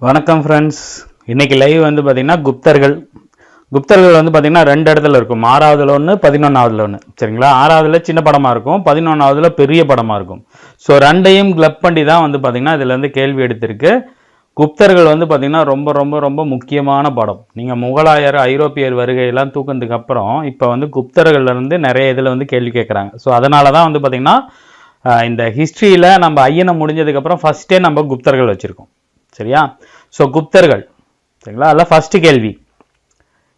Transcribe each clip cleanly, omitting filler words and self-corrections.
வணக்கம் ஃப்ரெண்ட்ஸ். இன்னைக்கு லைவ் வந்து பார்த்தீங்கன்னா குப்தர்கள் வந்து பார்த்தீங்கன்னா ரெண்டு இடத்துல இருக்கும். 6வதுல ஒன்று, 11வதுல ஒன்று. சரிங்களா? 6வதுல சின்ன படமாக இருக்கும், 11வதுல பெரிய படமாக இருக்கும். ஸோ ரெண்டையும் கிளப் பண்ணி தான் வந்து பார்த்தீங்கன்னா இதுலேருந்து கேள்வி எடுத்திருக்கு. குப்தர்கள் வந்து பார்த்தீங்கன்னா ரொம்ப ரொம்ப ரொம்ப முக்கியமான படம். நீங்கள் முகலாயர் ஐரோப்பியர் வருகையெல்லாம் தூக்கினதுக்கு அப்புறம் இப்போ வந்து குப்தர்கள்லேருந்து நிறைய இதில் வந்து கேள்வி கேட்குறாங்க. ஸோ அதனால தான் வந்து பார்த்தீங்கன்னா இந்த ஹிஸ்ட்ரியில் நம்ம ஐயனை முடிஞ்சதுக்கப்புறம் ஃபஸ்ட்டே நம்ம குப்தர்கள் வச்சுருக்கோம். சரியா? ஸோ குப்தர்கள், சரிங்களா? அதில் ஃபஸ்ட்டு கேள்வி.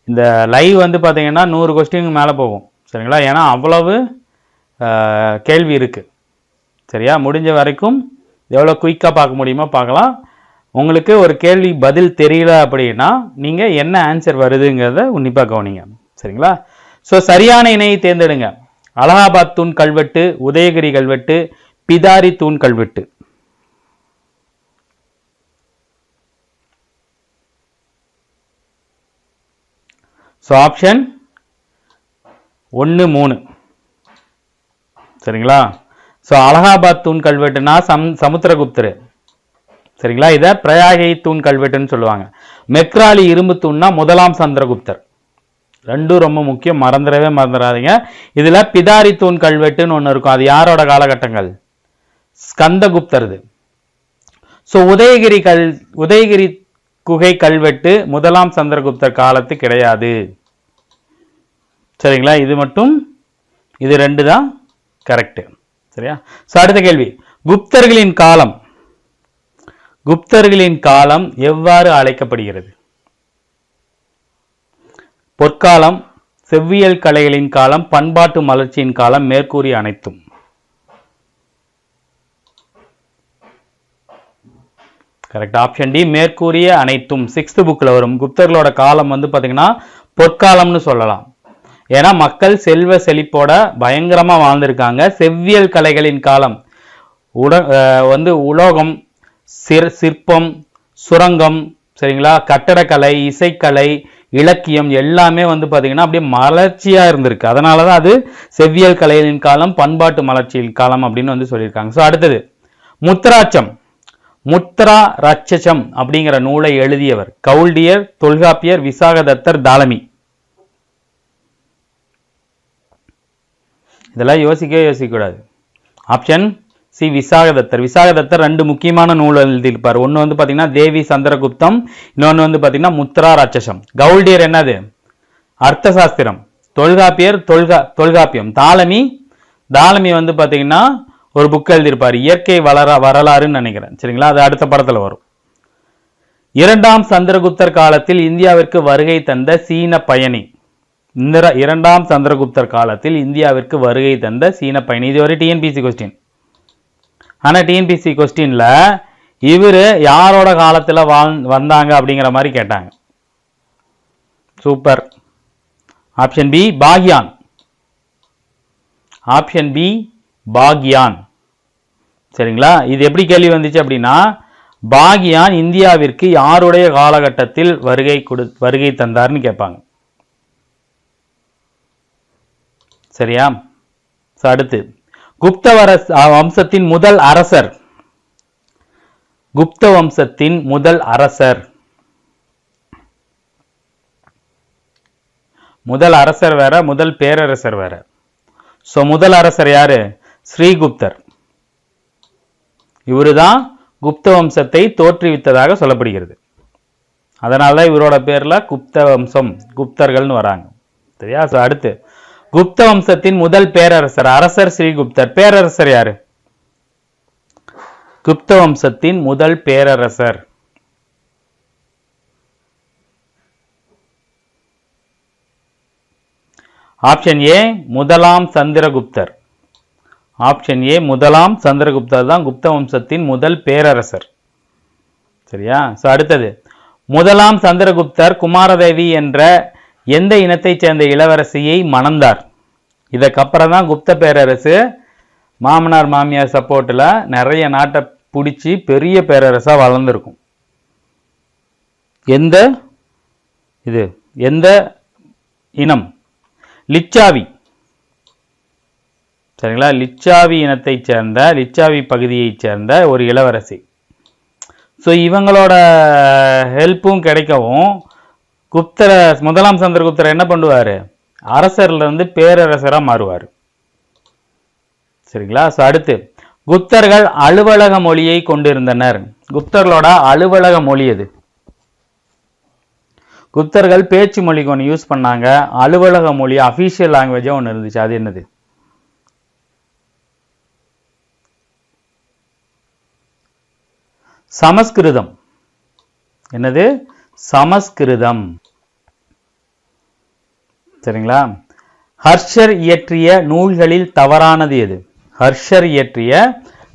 இந்த லைவ் வந்து பார்த்தீங்கன்னா 100 கொஸ்டினுக்கு மேலே போகும். சரிங்களா? ஏன்னா அவ்வளவு கேள்வி இருக்குது. சரியா? முடிஞ்ச வரைக்கும் எவ்வளோ குயிக்காக பார்க்க முடியுமோ பார்க்கலாம். உங்களுக்கு ஒரு கேள்வி பதில் தெரியல அப்படின்னா நீங்கள் என்ன ஆன்சர் வருதுங்கிறத உன்னிப்பாக கவனிங்க. சரிங்களா? ஸோ சரியான இணையை தேர்ந்தெடுங்க. அலகாபாத் தூண் கல்வெட்டு, உதயகிரி கல்வெட்டு, பிதாரி தூண் கல்வெட்டு. So option 1, 3. சரிங்களா? ஸோ அலகாபாத் தூண் கல்வெட்டுனா சமுத்திரகுப்தர். சரிங்களா? இதை பிரயாகை தூண் கல்வெட்டுன்னு சொல்லுவாங்க. மெக்ராலி இரும்பு தூண்னா முதலாம் சந்திரகுப்தர். ரெண்டும் ரொம்ப முக்கியம், மறந்துடாதீங்க. இதில் பிதாரி தூண் கல்வெட்டுன்னு ஒன்று இருக்கும். அது யாரோட காலகட்டங்கள்? ஸ்கந்தகுப்தருது. ஸோ உதயகிரி குகை கல்வெட்டு முதலாம் சந்திரகுப்தர் காலத்து கிடையாது. சரிங்களா? இது ரெண்டு தான் கரெக்ட். சரியா? ஸோ அடுத்த கேள்வி, குப்தர்களின் காலம் எவ்வாறு அழைக்கப்படுகிறது? பொற்காலம், செவ்வியல் கலைகளின் காலம், பண்பாட்டு மலர்ச்சியின் காலம், மேற்கூறிய அனைத்தும். கரெக்ட். ஆப்ஷன் டி, மேற்கூறிய அனைத்தும். 6th புக்கில் வரும். குப்தர்களோட காலம் வந்து பார்த்தீங்கன்னா பொற்காலம்னு சொல்லலாம். ஏன்னா மக்கள் செல்வ செழிப்போட பயங்கரமாக வாழ்ந்திருக்காங்க. செவ்வியல் கலைகளின் காலம் வந்து உலோகம், சிற்பம், சுரங்கம், சரிங்களா, கட்டடக்கலை, இசைக்கலை, இலக்கியம் எல்லாமே வந்து பார்த்தீங்கன்னா அப்படியே மலர்ச்சியாக இருந்திருக்கு. அதனால தான் அது செவ்வியல் கலைகளின் காலம், பண்பாட்டு மலர்ச்சியின் காலம் அப்படின்னு வந்து சொல்லியிருக்காங்க. ஸோ அடுத்தது, முத்ரா ரட்சசம் அப்படிங்கிற நூலை எழுதியவர் கௌல்டியர், தொல்காப்பியர், விசாகதத்தர், தாலமி. இதெல்லாம் யோசிக்கக்கூடாது. Option C, விசாகதத்தர். விசாகதத்தர் ரெண்டு முக்கியமான நூல் எழுதியிருப்பார். ஒன்று வந்து பார்த்தீங்கன்னா தேவி சந்திரகுப்தம், இன்னொன்று வந்து பார்த்தீங்கன்னா முத்ரா ராட்சசம். கௌல்டியர் என்னது? அர்த்தசாஸ்திரம். தொல்காப்பியர் தொல்காப்பியம். தாலமி வந்து பார்த்தீங்கன்னா ஒரு புக் எழுதியிருப்பார், இயற்கை வரலாறுன்னு நினைக்கிறேன். சரிங்களா? அது அடுத்த படத்தில் வரும். 2ஆம் சந்திரகுப்தர் காலத்தில் இந்தியாவிற்கு வருகை தந்த சீன பயணி. 2ஆம் சந்திரகுப்தர் காலத்தில் இந்தியாவிற்கு வருகை தந்த சீன பயணி. இது ஒரு டிஎன்பிசி கொஸ்டின். ஆனால் டிஎன்பிசி கொஸ்டின்ல இவர் யாரோட காலத்தில் வந்தாங்க அப்படிங்கிற மாதிரி கேட்டாங்க. சூப்பர். ஆப்ஷன் பி, பாக்யான். ஆப்ஷன் பி, பாக்யான். சரிங்களா? இது எப்படி கேள்வி வந்துச்சு அப்படின்னா, பாக்யான் இந்தியாவிற்கு யாருடைய காலகட்டத்தில் வருகை தந்தார்னு கேட்பாங்க. சரியா? அடுத்து, குப்த வம்சத்தின் முதல் அரசர். குப்த வம்சத்தின் முதல் அரசர். முதல் அரசர் வேற, முதல் பேரரசர் வேற. ஸோ முதல் அரசர் யாரு? ஸ்ரீகுப்தர். இவருதான் குப்த வம்சத்தை தோற்றுவித்ததாக சொல்லப்படுகிறது. அதனால இவரோட பேர்ல குப்த வம்சம், குப்தர்கள்னு வராங்க. சரியா? அடுத்து, குப்த வம்சத்தின் முதல் பேரரசர். அரசர் ஸ்ரீகுப்தர். பேரரசர் யாரு? குப்த வம்சத்தின் முதல் பேரரசர். ஆப்ஷன் ஏ, முதலாம் சந்திரகுப்தர். ஆப்ஷன் ஏ, முதலாம் சந்திரகுப்தர் தான் குப்த வம்சத்தின் முதல் பேரரசர். சரியா? அடுத்தது, முதலாம் சந்திரகுப்தர் குமாரதேவி என்ற எந்த இனத்தைச் சேர்ந்த இளவரசியை மணந்தார்? இதுக்கப்புறம் தான் குப்த பேரரசு மாமனார் மாமியார் சப்போர்ட்டில் நிறைய நாட்டை பிடிச்சி பெரிய பேரரசாக வளர்ந்துருக்கும். எந்த இனம்? லிச்சாவி. சரிங்களா? லிச்சாவி இனத்தைச் சேர்ந்த, லிச்சாவி பகுதியைச் சேர்ந்த ஒரு இளவரசி. ஸோ இவங்களோட ஹெல்ப்பும் கிடைக்கவும் முதலாம் சந்திரகுப்தர் என்ன பண்ணுவார், அரசர்ல இருந்து பேரரசராக மாறுவார். சரிங்களா? ஸோ அடுத்து குப்தர்கள் அலுவலக மொழியை கொண்டிருந்தனர். குப்தர்களோட அலுவலக மொழி எது? குப்தர்கள் பேச்சு மொழிக்கு ஒன்று யூஸ் பண்ணாங்க, அலுவலக மொழி அஃபீஷியல் லாங்குவேஜா ஒன்று இருந்துச்சு. அது என்னது? சமஸ்கிருதம். என்னது? சமஸ்கிருதம். சரிங்களா? ஹர்ஷர் இயற்றிய நூல்களில் தவறானது எது? ஹர்ஷர் இயற்றிய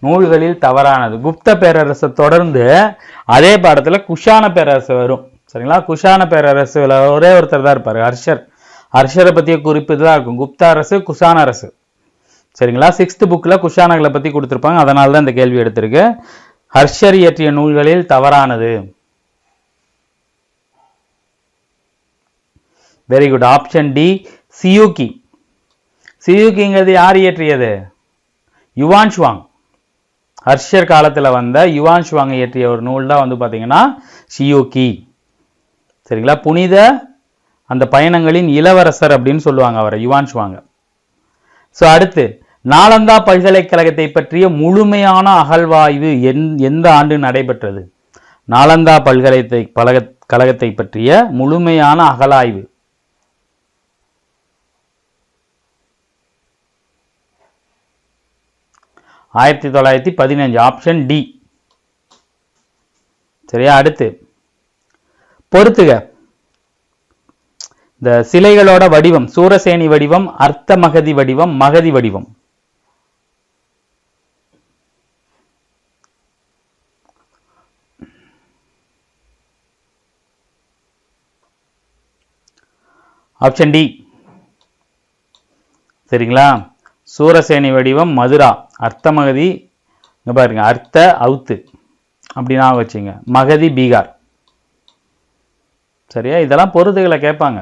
நூல்களில் தவறானது. குப்த பேரரசை தொடர்ந்து அதே பாடத்துல குஷான பேரரசு வரும். சரிங்களா? குஷான பேரரசுல ஒரே ஒருத்தர் தான் இருப்பாரு, ஹர்ஷர். ஹர்ஷரை பற்றிய குறிப்பு தான் இருக்கும். குப்த அரசு, குஷான அரசு. சரிங்களா? 6th புக்ல குஷானகளை பத்தி கொடுத்துருப்பாங்க, அதனால தான் இந்த கேள்வி எடுத்திருக்கு. ஹர்ஷர் இயற்றிய நூல்களில் தவறானது. Very good. Option D, சியூகி. சியூகிங்கிறது யார் இயற்றியது? Yuan Shuang. ஹர்ஷர் காலத்துல வந்த யுவான் ஷுவாங் இயற்றிய ஒரு நூல் தான் வந்து பாத்தீங்கன்னா சியூகி. சரிங்களா? புனித அந்த பயணங்களின் இளவரசர் அப்படின்னு சொல்லுவாங்க அவரை, யுவான் ஷுவாங்க. ஸோ அடுத்து நாலந்தா பல்கலைக்கழகத்தை பற்றிய முழுமையான அகழ்வாய்வு எந்த ஆண்டு நடைபெற்றது? நாலந்தா பல்கலைக்கழகத்தை பற்றிய முழுமையான அகழாய்வு 1915. Option D. சரியா? அடுத்து பொறுத்துக. இந்த சிலைகளோட வடிவம் சூரசேனி வடிவம், அர்த்த மகதி வடிவம், மகதி வடிவம். Option D. சரிங்களா? சூரசேனி வடிவம் மதுரா, அர்த்த மகதி இங்க பாருங்க, அர்த்த அவுத்து அப்படின்னா வச்சுங்க, மகதி பீகார். சரியா? இதெல்லாம் பொருதுகளை கேட்பாங்க,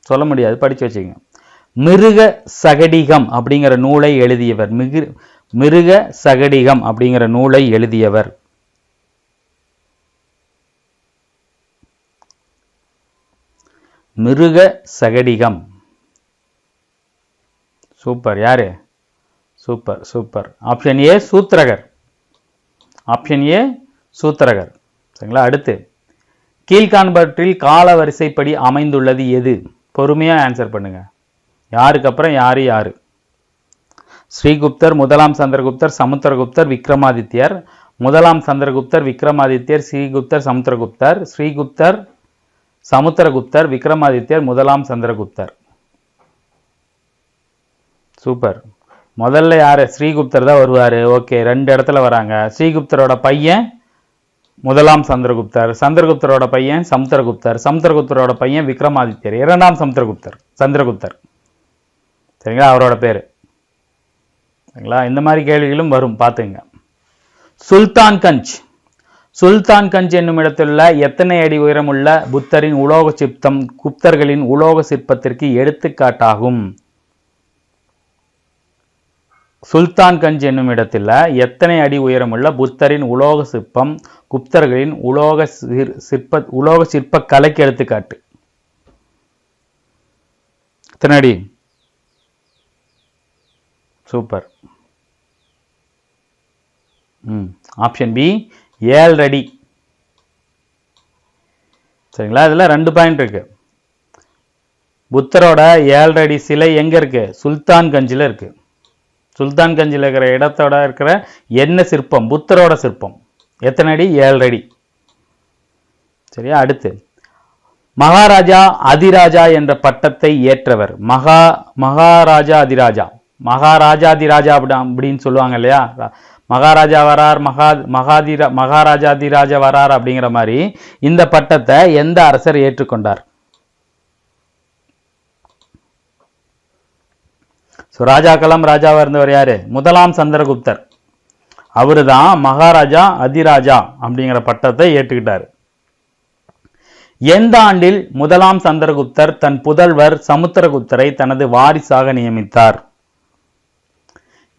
சொல்ல முடியாது, படிச்சு வச்சுங்க. மிருக சகடிகம் அப்படிங்கிற நூலை எழுதியவர். மிருக சகடிகம் அப்படிங்கிற நூலை எழுதியவர். மிருக சகடிகம். சூப்பர். யாரு? Super super. ஆப்ஷன் ஏ சூத்திரகர். ஆப்ஷன் ஏ சூத்திரகர். சரிங்களா? அடுத்து கீழ்காண்பவற்றில் கால வரிசைப்படி அமைந்துள்ளது எது? பொறுமையா ஆன்சர் பண்ணுங்க. யாருக்கு அப்புறம் யாரு யாரு? ஸ்ரீகுப்தர், முதலாம் சந்திரகுப்தர், சமுத்திரகுப்தர், விக்ரமாதித்யர். முதலாம் சந்திரகுப்தர், விக்ரமாதித்யர், ஸ்ரீகுப்தர், சமுத்திரகுப்தர். ஸ்ரீகுப்தர், சமுத்திரகுப்தர், விக்ரமாதித்யர், முதலாம் சந்திரகுப்தர். சூப்பர். முதல்ல யாரு? ஸ்ரீகுப்தர் தான் வருவாரு. ஓகே, 2 இடத்துல வராங்க. ஸ்ரீகுப்தரோட பையன் முதலாம் சந்திரகுப்தர், சந்திரகுப்தரோட பையன் சமுத்திரகுப்தர், சமுத்திரகுப்தரோட பையன் விக்ரமாதித்யர், 2ஆம் சந்திரகுப்தர். சரிங்களா? அவரோட பேரு. சரிங்களா? இந்த மாதிரி கேள்விகளும் வரும், பார்த்துங்க. சுல்தான்கஞ்ச். சுல்தான்கஞ்ச் என்னும் இடத்துள்ள எத்தனை அடி உயரமுள்ள புத்தரின் உலோக சிற்பம் குப்தர்களின் உலோக சிற்பத்திற்கு எடுத்துக்காட்டாகும்? சுல்தான்கஞ்ச் என்னும் இடத்தில் எத்தனை அடி உயரமுள்ள புத்தரின் உலோக சிற்பம் குப்தர்களின் உலோக சிற்ப கலைக்கு எடுத்துக்காட்டு? எத்தனை அடி? சூப்பர். ஆப்ஷன் பி 7 அடி. சரிங்களா? இதுல 2 பாயிண்ட் இருக்கு. புத்தரோட 7 அடி சிலை எங்க இருக்கு? சுல்தான்கஞ்சில் இருக்கு. சுல்தான்கஞ்சில் இருக்கிற இடத்தோட இருக்கிற என்ன சிற்பம்? புத்தரோட சிற்பம். எத்தனை அடி? 7 அடி. சரியா? அடுத்து மகாராஜா அதிராஜா என்ற பட்டத்தை ஏற்றவர். மகாராஜாதிராஜா அப்படின்னு சொல்லுவாங்க இல்லையா? மகாராஜா வரார், மகாராஜாதிராஜா வரார் அப்படிங்கிற மாதிரி இந்த பட்டத்தை எந்த அரசர் ஏற்றுக்கொண்டார்? ராஜாக்களம் ராஜாவா இருந்தவர் யாரு? முதலாம் சந்திரகுப்தர். அவரு தான் மகாராஜா அதிராஜா அப்படிங்கிற பட்டத்தை ஏற்றுக்கிட்டாரு. எந்த ஆண்டில் முதலாம் சந்திரகுப்தர் தன் புதல்வர் சமுத்திரகுப்தரை தனது வாரிசாக நியமித்தார்?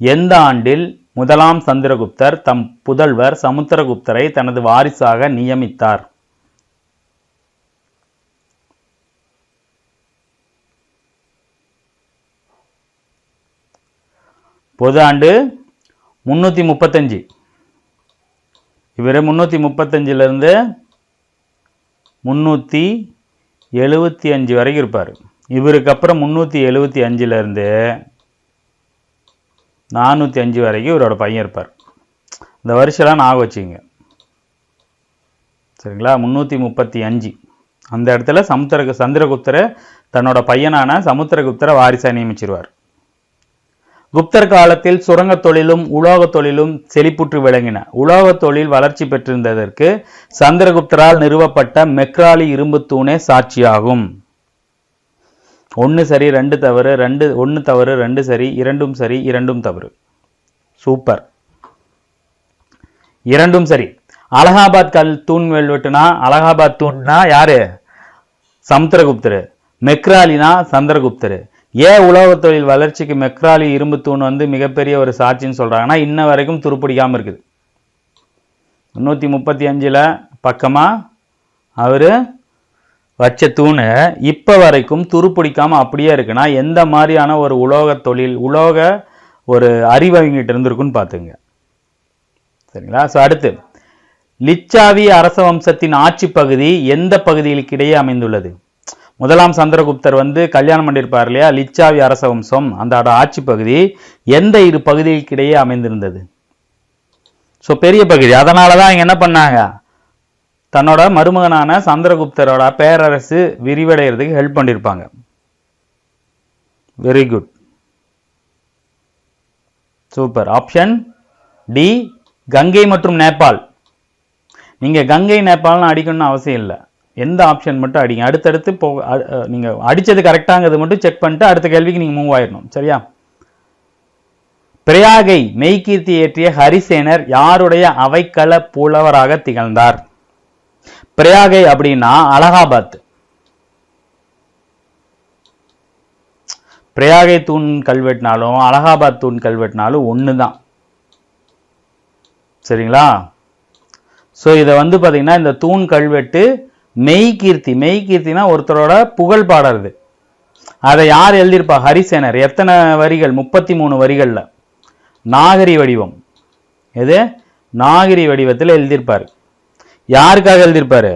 எந்த ஆண்டில் முதலாம் சந்திரகுப்தர் தம் புதல்வர் சமுத்திரகுப்தரை தனது வாரிசாக நியமித்தார்? பொது ஆண்டு 335. இவர் 335 375 வரைக்கும் இருப்பார். இவருக்கு அப்புறம் 375 405 வரைக்கும் இவரோட பையன் இருப்பார். இந்த வருஷம்லாம் ஞாபகம் வச்சுங்க. சரிங்களா? 335 அந்த இடத்துல சந்திரகுப்தரை தன்னோட பையனான சமுத்திரகுப்தரை வாரிசா நியமிச்சிருவார். குப்தர் காலத்தில் சுரங்க தொழிலும் உலோக தொழிலும் செழிப்புற்று விளங்கின. உலோக தொழில் வளர்ச்சி பெற்றிருந்ததற்கு சந்திரகுப்தரால் நிறுவப்பட்ட மெக்ராலி இரும்பு தூணே சாட்சியாகும். 1 சரி 2 தவறு, 1 தவறு 2 சரி, 2 சரி 2 தவறு. சூப்பர், 2 சரி. அலகாபாத் தூண் வெல்வெட்டுனா அலகாபாத் தூண்னா யாரு? சமுத்திரகுப்தர். மெக்ராலினா சந்திரகுப்தர். ஏன் உலோக தொழில் வளர்ச்சிக்கு மெக்ராலி இரும்பு தூண் மிகப்பெரிய ஒரு சாட்சின்னு சொல்றாங்கன்னா இன்ன வரைக்கும் துருப்பிடிக்காம இருக்குது. 335 பக்கமா அவரு வச்ச தூணு இப்ப வரைக்கும் துருப்பிடிக்காம அப்படியே இருக்குன்னா எந்த மாதிரியான ஒரு உலோக தொழில் ஒரு அறிவங்கிட்டு இருந்திருக்குன்னு பாத்துங்க. சரிங்களா? அடுத்து, லிச்சாவி அரச வம்சத்தின் ஆட்சி பகுதி எந்த பகுதிகளுக்கு இடையே அமைந்துள்ளது? முதலாம் சந்திரகுப்தர் கல்யாணம் பண்ணியிருப்பார் இல்லையா, லிச்சாவி அரச வம்சம், அந்த ஆட்சி பகுதி எந்த 2 பகுதிகளுக்கு இடையே அமைந்திருந்தது? பெரிய பகுதி. அதனாலதான் இங்க என்ன பண்ணாங்க, தன்னோட மருமகனான சந்திரகுப்தரோட பேரரசு விரிவடைகிறதுக்கு ஹெல்ப் பண்ணியிருப்பாங்க. Very good, super. Option D, Gangai மற்றும் நேபாள். நீங்க கங்கை நேபாள்னு அடிக்கணும்னு அவசியம் இல்லை, எந்த ஆப்ஷன் மட்டும் அடிங்க. அடுத்தடுத்து நீங்க அடிச்சது கரெக்டாங்கிறது மட்டும் செக் பண்ணிட்டு அடுத்த கேள்விக்கு நீங்க மூவ் ஆயிடணும். சரியா? பிரயாகை மெய்கீர்த்தி ஏற்றிய ஹரிசேனர் யாருடைய அவைக்கள புலவராக திகழ்ந்தார்? பிரயாகை அப்படின்னா அலகாபாத். பிரயாகை தூண் கல்வெட்டினாலும் அலகாபாத் தூண் கல்வெட்டினாலும் ஒண்ணுதான். சரிங்களா? இதை பாத்தீங்கன்னா இந்த தூண் கல்வெட்டு மெய்கீர்த்தினா ஒருத்தரோட புகழ் பாடுறது. அதை யார் எழுதியிருப்பா? ஹரிசேனர். எத்தனை வரிகள்? 33 வரிகள்ல. நாகரி வடிவம். எது? நாகரி வடிவத்தில் எழுதியிருப்பாரு. யாருக்காக எழுதியிருப்பாரு?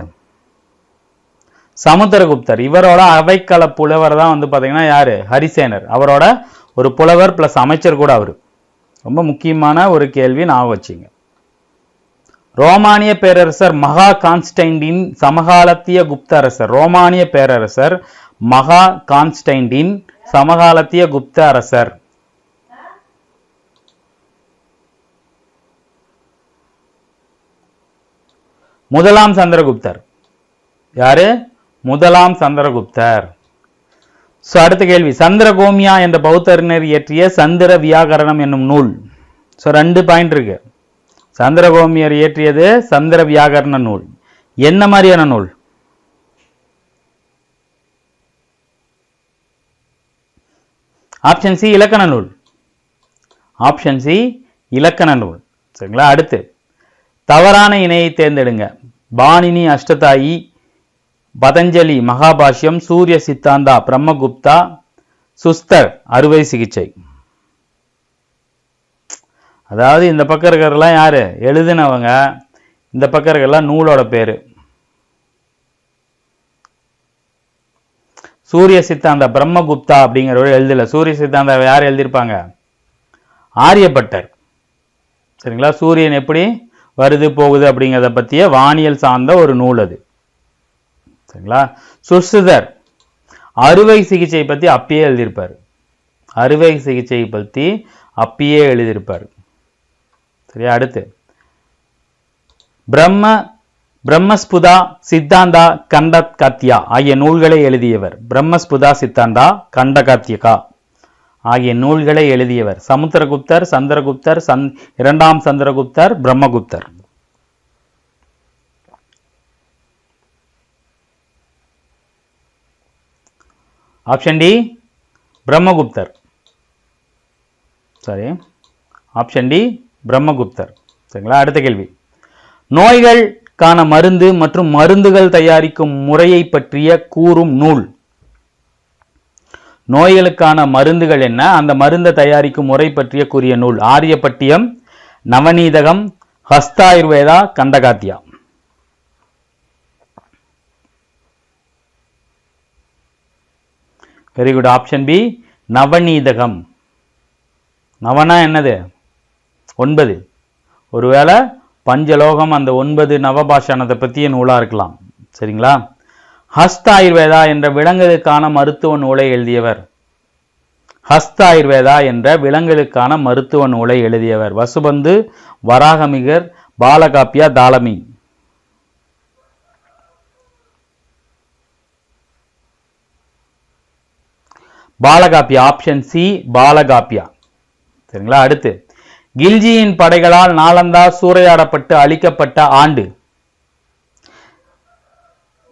சமுத்திரகுப்தர். இவரோட அவைக்கள புலவர் தான் பாத்தீங்கன்னா யாரு? ஹரிசேனர். அவரோட ஒரு புலவர் பிளஸ் அமைச்சர் கூட அவரு. ரொம்ப முக்கியமான ஒரு கேள்வி, நான் வச்சுங்க. ரோமானிய பேரரசர் மகா கான்ஸ்டைன்டின் சமகாலத்திய குப்த அரசர். ரோமானிய பேரரசர் மகா கான்ஸ்டைன்டின் சமகாலத்திய குப்த அரசர். முதலாம் சந்திரகுப்தர். யாரு? முதலாம் சந்திரகுப்தர். அடுத்த கேள்வி, சந்திரகோமியா என்ற பௌத்தறிஞர் இயற்றிய சந்திர வியாகரணம் என்னும் நூல். 2 பாயிண்ட் இருக்கு. சந்திரகோமியர் இயற்றியது சந்திர வியாகரண நூல். என்ன மாதிரியான நூல்? ஆப்ஷன் சி, இலக்கண நூல். ஆப்ஷன் சி, இலக்கண நூல். சரிங்களா? அடுத்து, தவறான இணையை தேர்ந்தெடுங்க. பாணினி அஷ்டதாயி, பதஞ்சலி மகாபாஷ்யம், சூரிய சித்தாந்தா பிரம்மகுப்தா, சுஸ்தர் அறுவை சிகிச்சை. அதாவது இந்த பக்கம் இருக்கிறதெல்லாம் யாரு எழுதினவங்க, இந்த பக்கம் இருக்கிறதெல்லாம் நூலோட பேரு. சூரிய சித்தாந்த பிரம்மகுப்தா அப்படிங்கிறவர் எழுதல. சூரிய சித்தாந்த யார் எழுதியிருப்பாங்க? ஆரியப்பட்டர். சரிங்களா? சூரியன் எப்படி வருது போகுது அப்படிங்கிறத பற்றிய வானியல் சார்ந்த ஒரு நூல் அது. சரிங்களா? சுஸ்தர் அறுவை சிகிச்சை பற்றி அப்பயே எழுதியிருப்பார். அறுவை சிகிச்சை பற்றி அப்பயே எழுதியிருப்பார். சரியா? அடுத்து, பிரம்மஸ்புதா சித்தாந்தா கண்டகாத்தியா ஆகிய நூல்களை எழுதியவர். பிரம்மஸ்புதா சித்தாந்தா கண்டகாத்தியகா ஆகிய நூல்களை எழுதியவர் சமுத்திரகுப்தர், சந்திரகுப்தர், 2ஆம் சந்திரகுப்தர், பிரம்மகுப்தர். Option D, பிரம்மகுப்தர். சரி, ஆப்ஷன் டி பிரம்மகுப்தர். சரிங்களா? அடுத்த கேள்வி, நோய்களுக்கான மருந்து மற்றும் மருந்துகள் தயாரிக்கும் முறையை பற்றிய கூறும் நூல். நோய்களுக்கான மருந்துகள் என்ன, அந்த மருந்தை தயாரிக்கும் முறை பற்றிய கூறிய நூல். Aryabhatiyam, Navanitakam, Hastayurveda, Khandakhadya. Very good. Option B, Navanitakam. நவனா என்னது? 9. ஒருவேளை பஞ்சலோகம் அந்த 9 நவபாஷானத்தை பற்றிய நூலாக இருக்கலாம். சரிங்களா? ஹஸ்தாயுர்வேதா என்ற விலங்குகளுக்கான மருத்துவ நூலை எழுதியவர். ஹஸ்தாயுர்வேதா என்ற விலங்குகளுக்கான மருத்துவ நூலை எழுதியவர் வசுபந்து, வராகமிகர், Palakapya, Ptolemy. Palakapya. Option C, Palakapya. சரிங்களா? அடுத்து, கில்ஜியின் படைகளால் நாலந்தா சூறையாடப்பட்டு அழிக்கப்பட்ட ஆண்டு.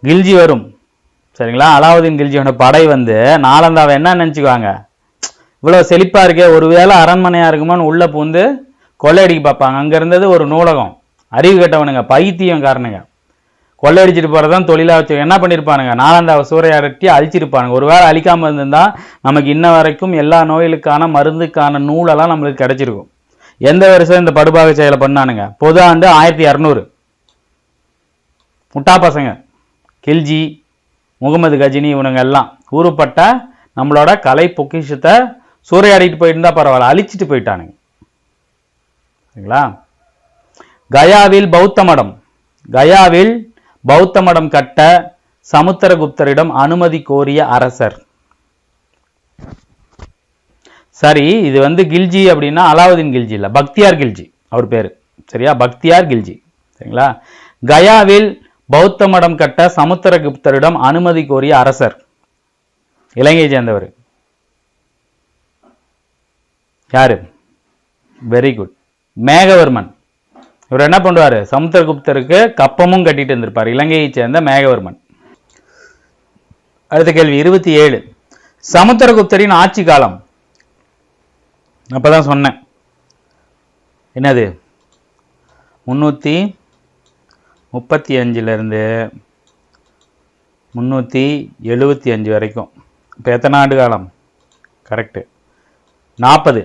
கில்ஜி வரும். சரிங்களா? அலாவுதீன் கில்ஜியோட படை வந்து நாலந்தாவை என்ன நினைச்சுக்குவாங்க, இவ்வளவு செழிப்பா இருக்கே, ஒருவேளை அரண்மனையா இருக்குமோன்னு உள்ள பூந்து கொள்ளையடிக்க பார்ப்பாங்க. அங்க இருந்தது ஒரு நூலகம். அறிவு கட்டவனுங்க, பைத்தியம் காரணங்க, கொள்ளையடிச்சிட்டு போறதான் தொழிலா வச்சு என்ன பண்ணிருப்பானுங்க, நாலந்தாவை சூறையாடட்டி அழிச்சிருப்பானுங்க. ஒருவேளை அழிக்காம இருந்திருந்தா நமக்கு இன்ன வரைக்கும் எல்லா நோய்களுக்கான மருந்துக்கான நூலெல்லாம் நம்மளுக்கு கிடைச்சிருக்கும். எந்த வருஷம் இந்த படுபாக செயலை பண்ணானுங்க? பொது ஆண்டு 1200. முட்டா பசங்க கில்ஜி, முகமது கஜினி, இவனுங்க எல்லாம் ஊருப்பட்ட நம்மளோட கலை பொக்கிஷத்தை சூறையாடிட்டு போயிட்டு இருந்தா பரவாயில்ல, அழிச்சிட்டு போயிட்டானுங்க. சரிங்களா? கயாவில் பௌத்த மடம். கயாவில் பௌத்த மடம் கட்ட சமுத்திரகுப்தரிடம் அனுமதி கோரிய அரசர். சரி, இது வந்து கில்ஜி அப்படின்னா அலாவுதீன் கில்ஜி இல்ல, பக்தியார் கில்ஜி அவர் பேரு. சரியா? பக்தியார் கில்ஜி. சரிங்களா? கயாவில் பௌத்த மடம் கட்ட சமுத்திரகுப்தரிடம் அனுமதி கோரிய அரசர் இலங்கையை சேர்ந்தவர். யாரு? Very good, Meghavarman. இவர் என்ன பண்ணுவாரு, சமுத்திரகுப்தருக்கு கப்பமும் கட்டிட்டு இருந்திருப்பார். இலங்கையை சேர்ந்த மேகவர்மன். அடுத்த கேள்வி 27. சமுத்திரகுப்தரின் ஆட்சி காலம். அப்பதான் சொன்னேன், என்னது 335 375 வரைக்கும். இப்போ எத்தனை ஆண்டு காலம்? கரெக்டு, 40.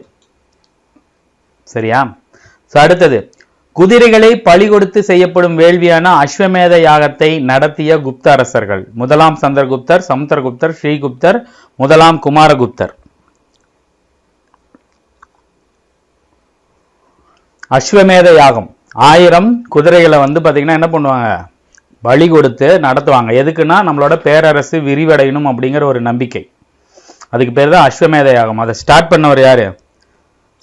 சரியா? அடுத்தது, குதிரைகளை பலி கொடுத்து செய்யப்படும் வேள்வியான அஸ்வமேத யாகத்தை நடத்திய குப்த அரசர்கள். முதலாம் சந்திரகுப்தர், சமுத்திரகுப்தர், ஸ்ரீகுப்தர், முதலாம் குமாரகுப்தர். அஸ்வமேத யாகம் 1000 குதிரைகளை வந்து பார்த்தீங்கன்னா என்ன பண்ணுவாங்க, பலி கொடுத்து நடத்துவாங்க. எதுக்குன்னா நம்மளோட பேரரசு விரிவடையணும் அப்படிங்கிற ஒரு நம்பிக்கை. அதுக்கு பேர் தான் அஸ்வமேத யாகம். அதை ஸ்டார்ட் பண்ணவர் யாரு?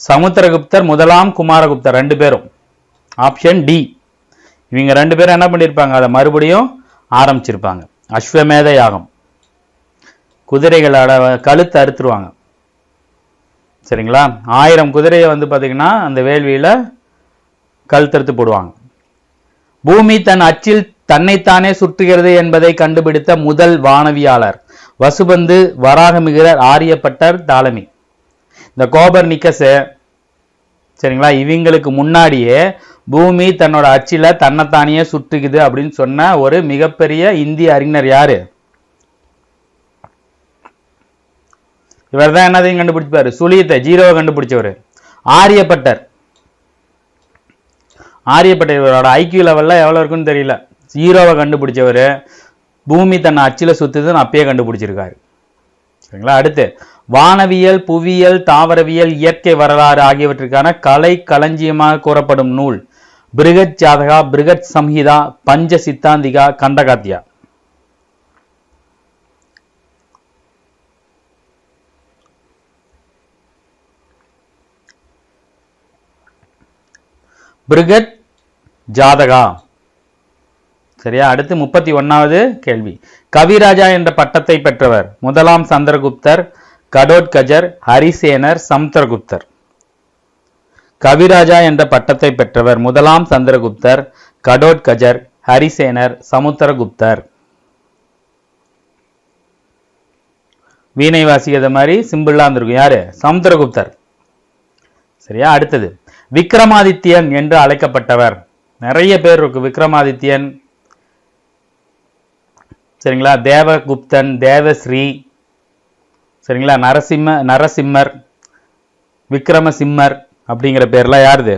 சமுத்திரகுப்தர், முதலாம் குமாரகுப்தர் 2 பேரும். Option D. இவங்க 2 பேரும் என்ன பண்ணியிருப்பாங்க, அதை மறுபடியும் ஆரம்பிச்சிருப்பாங்க. அஸ்வமேத யாகம். குதிரைகளோட கழுத்தை அறுத்துருவாங்க. சரிங்களா? 1000 குதிரையை வந்து பார்த்தீங்கன்னா அந்த வேள்வியில் கழுத்தறுத்து போடுவாங்க. பூமி தன் அச்சில் தன்னைத்தானே சுற்றுகிறது என்பதை கண்டுபிடித்த முதல் வானவியாளர் வசுபந்து, வராகமிகிரர், ஆரியப்பட்டர், தாலமி. இந்த கோபர்னிக்கஸ், சரிங்களா, இவங்களுக்கு முன்னாடியே பூமி தன்னோட அச்சில தன்னைத்தானே சுற்றுக்குது அப்படின்னு சொன்ன ஒரு மிகப்பெரிய இந்திய அறிஞர் யாரு? இவர் தான் என்னதையும் கண்டுபிடிப்பாரு, சுழியத்தை, ஜீரோவை கண்டுபிடிச்சவர் ஆரியப்பட்டர். ஆரியப்பட்டர் இவரோட ஐக்கியூ லெவல்ல எவ்வளவு இருக்குன்னு தெரியல. ஜீரோவை கண்டுபிடிச்சவர், பூமி தன்னை அச்சில சுத்துதுன்னு அப்பயே கண்டுபிடிச்சிருக்காரு. சரிங்களா? அடுத்து, வானவியல், புவியியல், தாவரவியல், இயற்கை வரலாறு ஆகியவற்றுக்கான கலை களஞ்சியமாக கூறப்படும் நூல். பிருகத் ஜாதகா, பிருகத் சம்ஹிதா, பஞ்ச சித்தாந்திகா, கண்டகாத்தியா. பிருகத் ஜாதகா. சரியா? அடுத்து 31வது கேள்வி. கவிராஜா என்ற பட்டத்தை பெற்றவர். முதலாம் சந்திரகுப்தர், கடோத்கஜர், ஹரிசேனர், சமுத்திரகுப்தர். கவிராஜா என்ற பட்டத்தை பெற்றவர் முதலாம் சந்திரகுப்தர், கடோத்கஜர், ஹரிசேனர், சமுத்திரகுப்தர். வீணை வாசிக்கிற மாதிரி சிம்பிளா இருந்திருக்கும். யாரு? சமுத்திரகுப்தர். சரியா? அடுத்தது, விக்ரமாதித்யன் என்று அழைக்கப்பட்டவர். நிறைய பேர் இருக்கு. விக்ரமாதித்யன், சரிங்களா, தேவகுப்தன், தேவஸ்ரீ, சரிங்களா, நரசிம்மர், விக்ரமசிம்மர் அப்படிங்கிற பேர்லாம் யாருது?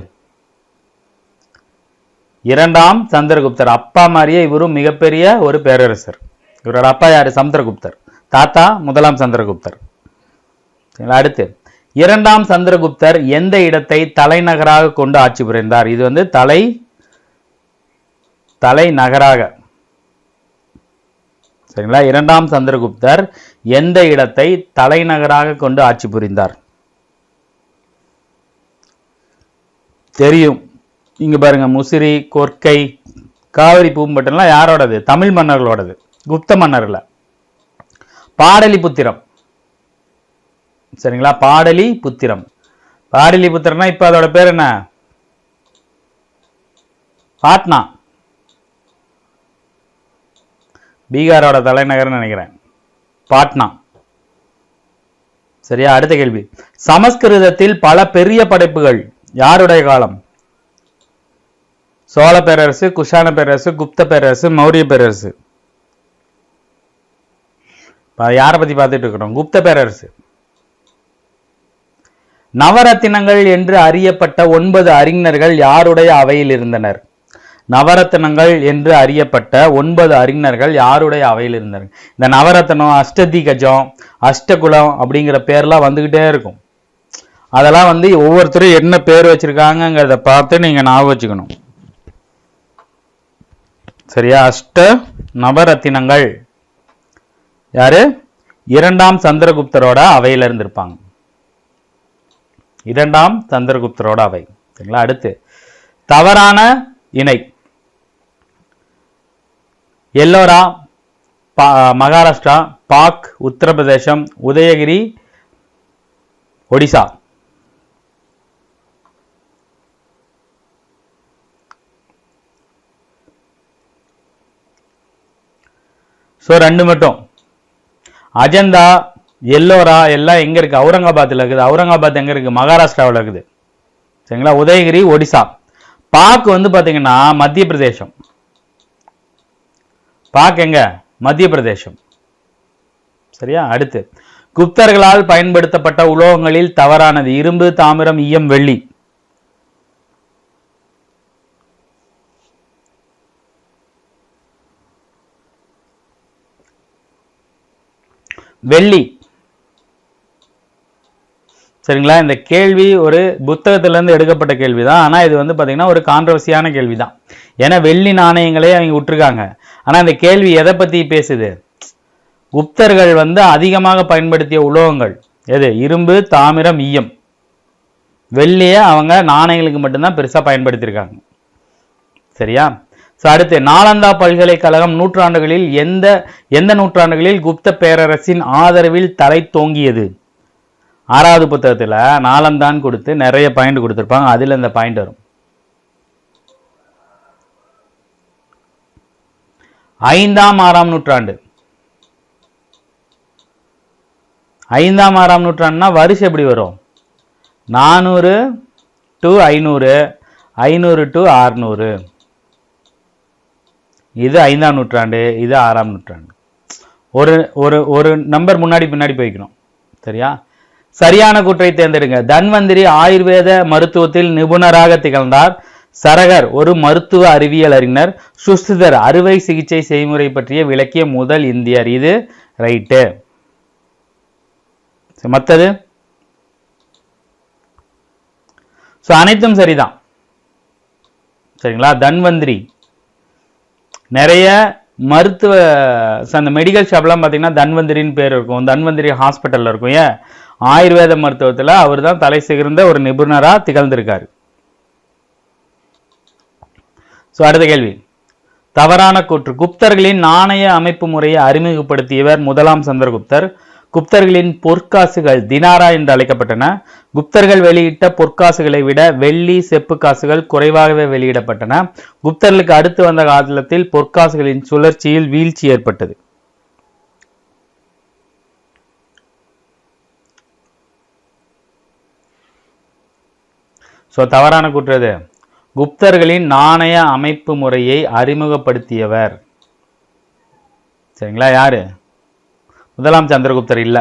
இரண்டாம் சந்திரகுப்தர். அப்பா மாதிரியே இவரும் மிகப்பெரிய ஒரு பேரரசர். இவரோட அப்பா யாரு? சந்திரகுப்தர். தாத்தா முதலாம் சந்திரகுப்தர். அடுத்து, இரண்டாம் சந்திரகுப்தர் எந்த இடத்தை தலைநகராக கொண்டு ஆட்சி புரிந்தார்? இது வந்து தலைநகராக, சரிங்களா. இரண்டாம் சந்திரகுப்தர் எந்த இடத்தை தலைநகராக கொண்டு ஆட்சி புரிந்தார்? தெரியும். இங்க பாருங்க, முசிறி, கொர்க்கை, காவிரி பூம்பட்டெல்லாம் யாரோடது? தமிழ் மன்னர்களோடது, குப்த மன்னர்கள. பாடலிபுத்திரம், சரிங்களா, பாடலிபுத்திரம். பாடலிபுத்திரம்னா இப்ப அதோட பேர் என்ன? பாட்னா. பீகாரோட தலைநகர்னு நினைக்கிறேன், பாட்னா. சரியா? அடுத்த கேள்வி, சமஸ்கிருதத்தில் பல பெரிய படைப்புகள் யாருடைய காலம்? சோழ பேரரசு, குஷான பேரரசு, குப்த பேரரசு, மௌரிய பேரரசு. யாரை பத்தி பார்த்துட்டு இருக்கிறோம்? குப்த பேரரசு. நவரத்தினங்கள் என்று அறியப்பட்ட 9 அறிஞர்கள் யாருடைய அவையில் இருந்தனர்? நவரத்னங்கள் என்று அறியப்பட்ட 9 அறிஞர்கள் யாருடைய அவையில் இருந்தனர்? இந்த நவரத்னம், அஷ்டதிகஜம், அஷ்டகுலம் அப்படிங்கிற பேர்லாம் வந்துகிட்டே இருக்கும். அதெல்லாம் வந்து ஒவ்வொருத்தரும் என்ன பேர் வச்சிருக்காங்கிறத பார்த்து நீங்க ஞாபகம் வச்சுக்கணும். சரியா? அஷ்ட நவரத்தினங்கள் யாரு? இரண்டாம் சந்திரகுப்தரோட அவையில இருந்திருப்பாங்க. இரண்டாம் சந்திரகுப்தரோட அவை. சரிங்களா? அடுத்து, தவறான இணை. எல்லோரா மகாராஷ்டிரா, பாக் உத்தரப்பிரதேசம், உதயகிரி ஒடிசா. ஸோ 2 மட்டும். அஜந்தா, எல்லோரா எல்லாம் எங்க இருக்கு? அவுரங்காபாத்ல இருக்குது. அவுரங்காபாத் எங்க இருக்கு? மகாராஷ்டிராவில் இருக்குது. சரிங்களா? உதயகிரி ஒடிசா. பாக் வந்து பாத்தீங்கன்னா மத்திய பிரதேசம். பாக் எங்க? மத்திய பிரதேசம். சரியா? அடுத்து, குப்தர்களால் பயன்படுத்தப்பட்ட உலோகங்களில் தவறானது. இரும்பு, தாமிரம், ஈயம், வெள்ளி. வெள்ளி. சரிங்களா? இந்த கேள்வி ஒரு புத்தகத்திலிருந்து எடுக்கப்பட்ட கேள்விதான். ஆனா இது வந்து பாத்தீங்கன்னா ஒரு கான்ட்ரவர்சியான கேள்விதான். ஏன்னா வெள்ளி நாணயங்களே அவங்க விட்டுருக்காங்க. ஆனா இந்த கேள்வி எதை பத்தி பேசுது? குப்தர்கள் வந்து அதிகமாக பயன்படுத்திய உலோகங்கள் எது? இரும்பு, தாமிரம், ஈயம். வெள்ளிய அவங்க நாணயங்களுக்கு மட்டும்தான் பெருசா பயன்படுத்தியிருக்காங்க. சரியா? அடுத்து, நாலந்தா பல்கலைக்கழகம் நூற்றாண்டுகளில் எந்த நூற்றாண்டுகளில் குப்த பேரரசின் ஆதரவில் தலை தோங்கியது? 6வது புத்தகத்துல நாலந்தான் கொடுத்து நிறைய பாயிண்ட் கொடுத்திருப்பாங்க. அதுல இந்த பாயிண்ட் வரும். 5ஆம் 6ஆம் நூற்றாண்டு. 5ஆம் 6ஆம் நூற்றாண்டுனா வருஷம் எப்படி வரும்? 400 to 500, 500 to 600. இது 5ஆம் நூற்றாண்டு, இது 6ஆம் நூற்றாண்டு. ஒரு நம்பர் முன்னாடி பின்னாடி போய்க்கணும். சரியா? சரியான கூற்றை தேர்ந்தெடுங்க. தன்வந்திரி ஆயுர்வேத மருத்துவத்தில் நிபுணராக திகழ்ந்தார். சரகர் ஒரு மருத்துவ அறிவியல் அறிஞர். சுஸ்திதர் அறுவை சிகிச்சை செய்முறை பற்றிய விளக்கிய முதல் இந்தியர். இது ரைட்டு. மத்தது அனைத்தும் சரிதான். சரிங்களா? தன்வந்திரி நிறைய மருத்துவ அந்த மெடிக்கல் ஷாப்லாம் பார்த்தீங்கன்னா தன்வந்திரின்னு பேர் இருக்கும். தன்வந்திரி ஹாஸ்பிட்டல்ல இருக்கும். ஏன்? ஆயுர்வேத மருத்துவத்தில் அவர் தான் தலை சிறந்த ஒரு நிபுணரா திகழ்ந்திருக்காரு. அடுத்த கேள்வி, தவறான கூற்று. குப்தர்களின் நாணய அமைப்பு முறையை அறிமுகப்படுத்தியவர் முதலாம் சந்திரகுப்தர். குப்தர்களின் பொற்காசுகள் தினாரா என்று அழைக்கப்பட்டன. குப்தர்கள் வெளியிட்ட பொற்காசுகளை விட வெள்ளி, செப்பு காசுகள் குறைவாகவே வெளியிடப்பட்டன. குப்தர்களுக்கு அடுத்து வந்த காலத்தில் பொற்காசுகளின் சுழற்சியில் வீழ்ச்சி ஏற்பட்டது. ஸோ தவறான கூற்று குப்தர்களின் நாணய அமைப்பு முறையை அறிமுகப்படுத்தியவர். சரிங்களா? யாரு? முதலாம் சந்திரகுப்தர் இல்ல.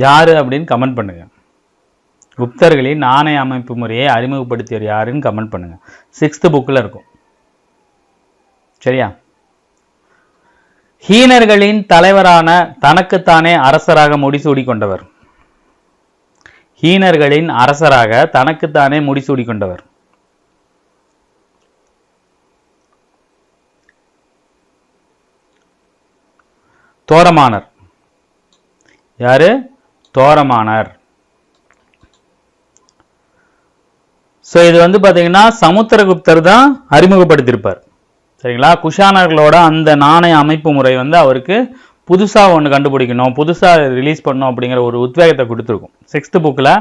யாரு அப்படின்னு கமெண்ட் பண்ணுங்க. குப்தர்களின் நாணய அமைப்பு முறையை அறிமுகப்படுத்தியவர் யாருன்னு கமெண்ட் பண்ணுங்க. 6th புக்ல இருக்கும். சரியா? ஹீனர்களின் தலைவரான தனக்குத்தானே அரசராக முடிசூடி கொண்டவர். ஹீனர்களின் அரசராக தனக்குத்தானே முடிசூடி கொண்டவர். தோரமானர். யாரு? தோரமானர். ஸோ இது வந்து பார்த்தீங்கன்னா சமுத்திரகுப்தர் தான் அறிமுகப்படுத்தியிருப்பார். சரிங்களா? குஷானர்களோட அந்த நாணய அமைப்பு முறை வந்து அவருக்கு புதுசாக ஒன்று கண்டுபிடிக்கணும், புதுசாக ரிலீஸ் பண்ணணும் அப்படிங்கிற ஒரு உத்வேகத்தை கொடுத்துருக்கும். 6th புக்கில்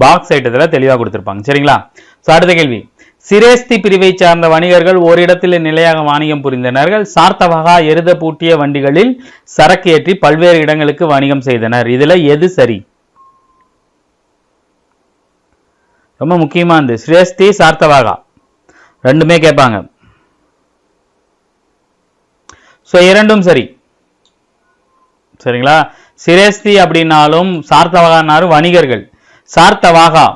பாக்ஸ் ஐட்டத்தில் தெளிவாக கொடுத்துருப்பாங்க. சரிங்களா? ஸோ அடுத்த கேள்வி. சிரேஸ்தி பிரிவை சார்ந்த வணிகர்கள் ஓரிடத்தில் நிலையாக வாணிகம் புரிந்தனர்கள். சார்த்தவகா எருத பூட்டிய வண்டிகளில் சரக்கு ஏற்றி பல்வேறு இடங்களுக்கு வணிகம் செய்தனர். இதுல எது சரி? ரொம்ப முக்கியமா இருந்து சிரேஸ்தி சார்த்தவாகா ரெண்டுமே கேட்பாங்க. ஸோ இரண்டும் சரி. சரிங்களா? சிரேஸ்தி அப்படின்னாலும் சார்த்தவாகானாலும் வணிகர்கள். சார்த்தவாகா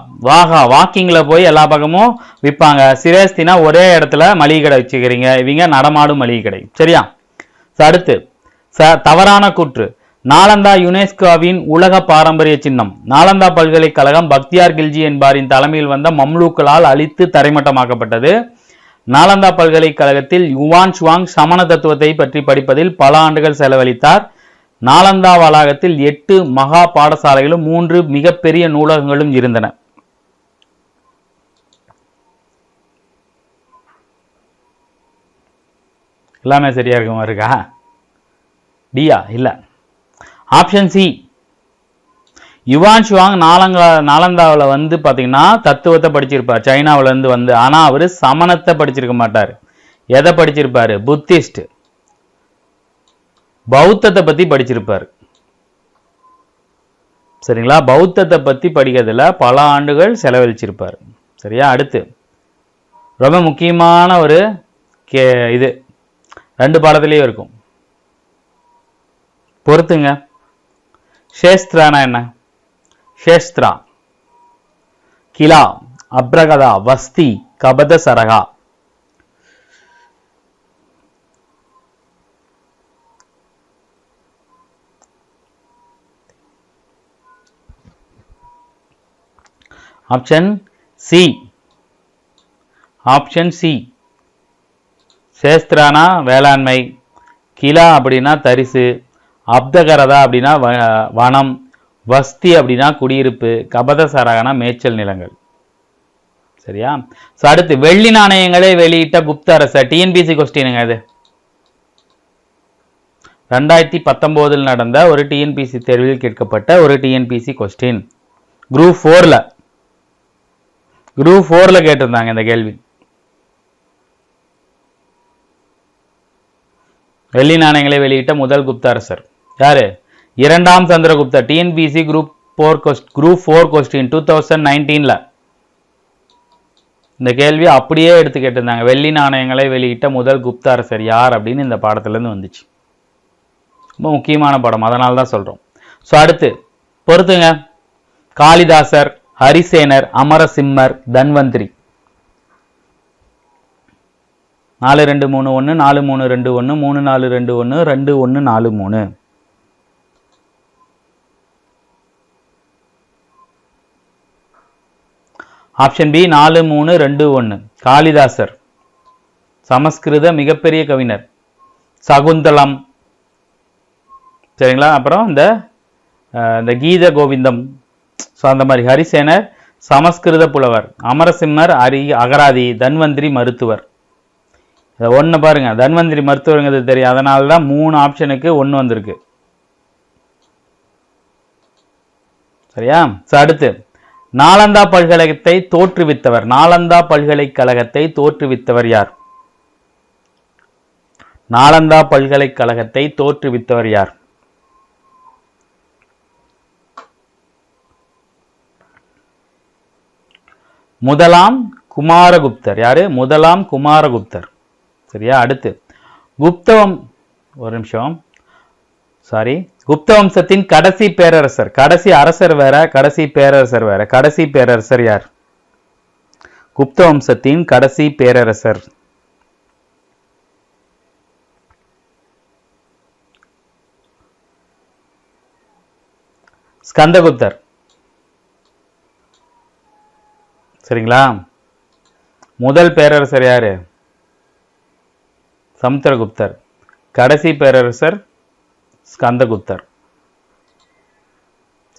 வாக்கிங்ல போய் எல்லா பக்கமும் விற்பாங்க. சிரேஸ்தினா ஒரே இடத்துல மளிகை கடை வச்சுக்கிறீங்க. இவங்க நடமாடும் மளிகை கடை. சரியா? அடுத்து தவறான கூற்று. நாலந்தா யுனெஸ்கோவின் உலக பாரம்பரிய சின்னம். நாலந்தா பல்கலைக்கழகம் பக்தியார் கில்ஜி என்பாரின் தலைமையில் வந்த மம்லூக்களால் அழித்து தரைமட்டமாக்கப்பட்டது. நாலந்தா பல்கலைக்கழகத்தில் யுவான் சுவாங் சமண தத்துவத்தை பற்றி படிப்பதில் பல ஆண்டுகள் செலவழித்தார். நாலந்தா வளாகத்தில் 8 மகா பாடசாலைகளும் 3 மிகப்பெரிய நூலகங்களும் இருந்தன. எல்லாமே சரியா இருக்குமா? இருக்கா? டியா? இல்ல. Option C. யுவான் சுவாங் நாலந்தாவில் வந்து பார்த்தீங்கன்னா தத்துவத்தை படிச்சிருப்பார், சைனாவில இருந்து வந்து. ஆனா அவரு சமணத்தை படிச்சிருக்க மாட்டார். எதை படிச்சிருப்பாரு? புத்திஸ்ட், பௌத்தத்தை பத்தி படிச்சிருப்பார். சரிங்களா? பௌத்தத்தை பத்தி படிக்கிறதுல பல ஆண்டுகள் செலவழிச்சிருப்பார். சரியா? அடுத்து ரொம்ப முக்கியமான ஒரு இது 2 பாடத்திலேயே இருக்கும், பொறுத்துங்க. ஷேஸ்திரானா என்ன? ஷேஸ்திரா, கிலா, அப்ரகதா, வஸ்தி, கபத சரகா. Option C. Option C. சேஸ்திரானா வேளாண்மை, கிலா அப்படின்னா தரிசு, அப்தகரதா அப்படின்னா வனம், வஸ்தி அப்படின்னா குடியிருப்பு, கபத சரகனா மேய்ச்சல் நிலங்கள். சரியா? அடுத்து வெள்ளி நாணயங்களை வெளியிட்ட குப்த அரசர். டிஎன்பிசி கொஸ்டினுங்க இது. 2019 நடந்த ஒரு டிஎன்பிசி தேர்வில் கேட்கப்பட்ட ஒரு டிஎன்பிசி கொஸ்டின். குரூப் 4ல கேட்டிருந்தாங்க இந்த கேள்வி. வெள்ளி நாணயங்களை வெளியிட்ட முதல் குப்த அரசர் யாரு? 2ஆம் சந்திரகுப்தர். டிஎன்பிசி குரூப் 4 கொஸ்டின் 2019ல இந்த கேள்வி அப்படியே எடுத்து கேட்டிருந்தாங்க. வெள்ளி நாணயங்களை வெளியிட்ட முதல் குப்த அரசர் யார் அப்படின்னு இந்த பாடத்துல இருந்து வந்துச்சு. ரொம்ப முக்கியமான படம், அதனால தான் சொல்றோம். ஸோ அடுத்து பொறுத்துங்க. காளிதாசர், ஹரிசேனர், அமரசிம்மர், தன்வந்திரி. 4231 4321 3421 2143. Option B 4321. காளிதாசர் சமஸ்கிருத மிகப்பெரிய கவிஞர். சகுந்தலம். சரிங்களா? அப்புறம் இந்த கீத கோவிந்தம், அந்த மாதிரி. ஹரிசேனர் சமஸ்கிருத புலவர், அமரசிம்மர் அகராதி, தன்வந்திரி மருத்துவர். ஒன்னு பாருங்க, தன்வந்திரி மருத்துவருங்கிறது தெரியும். அதனால தான் 3 ஆப்ஷனுக்கு 1 வந்திருக்கு. சரியா? அடுத்து நாலந்தா பல்கலைக்கழகத்தை தோற்றுவித்தவர். நாலந்தா பல்கலைக்கழகத்தை தோற்றுவித்தவர் யார்? நாலந்தா பல்கலைக்கழகத்தை தோற்றுவித்தவர் யார்? முதலாம் குமாரகுப்தர். யாரு? முதலாம் குமாரகுப்தர். சரியா? அடுத்து குப்தவம், ஒரு நிமிஷம், சாரி, குப்த வம்சத்தின் கடைசி பேரரசர். கடைசி அரசர் வேற, கடைசி பேரரசர் வேற. கடைசி பேரரசர் யார்? குப்த வம்சத்தின் கடைசி பேரரசர். ஸ்கந்தகுப்தர். சரிங்களா? முதல் பேரரசர் யாரு? சமுத்திரகுப்தர். கடைசி பேரரசர் ஸ்கந்தகுப்தர்.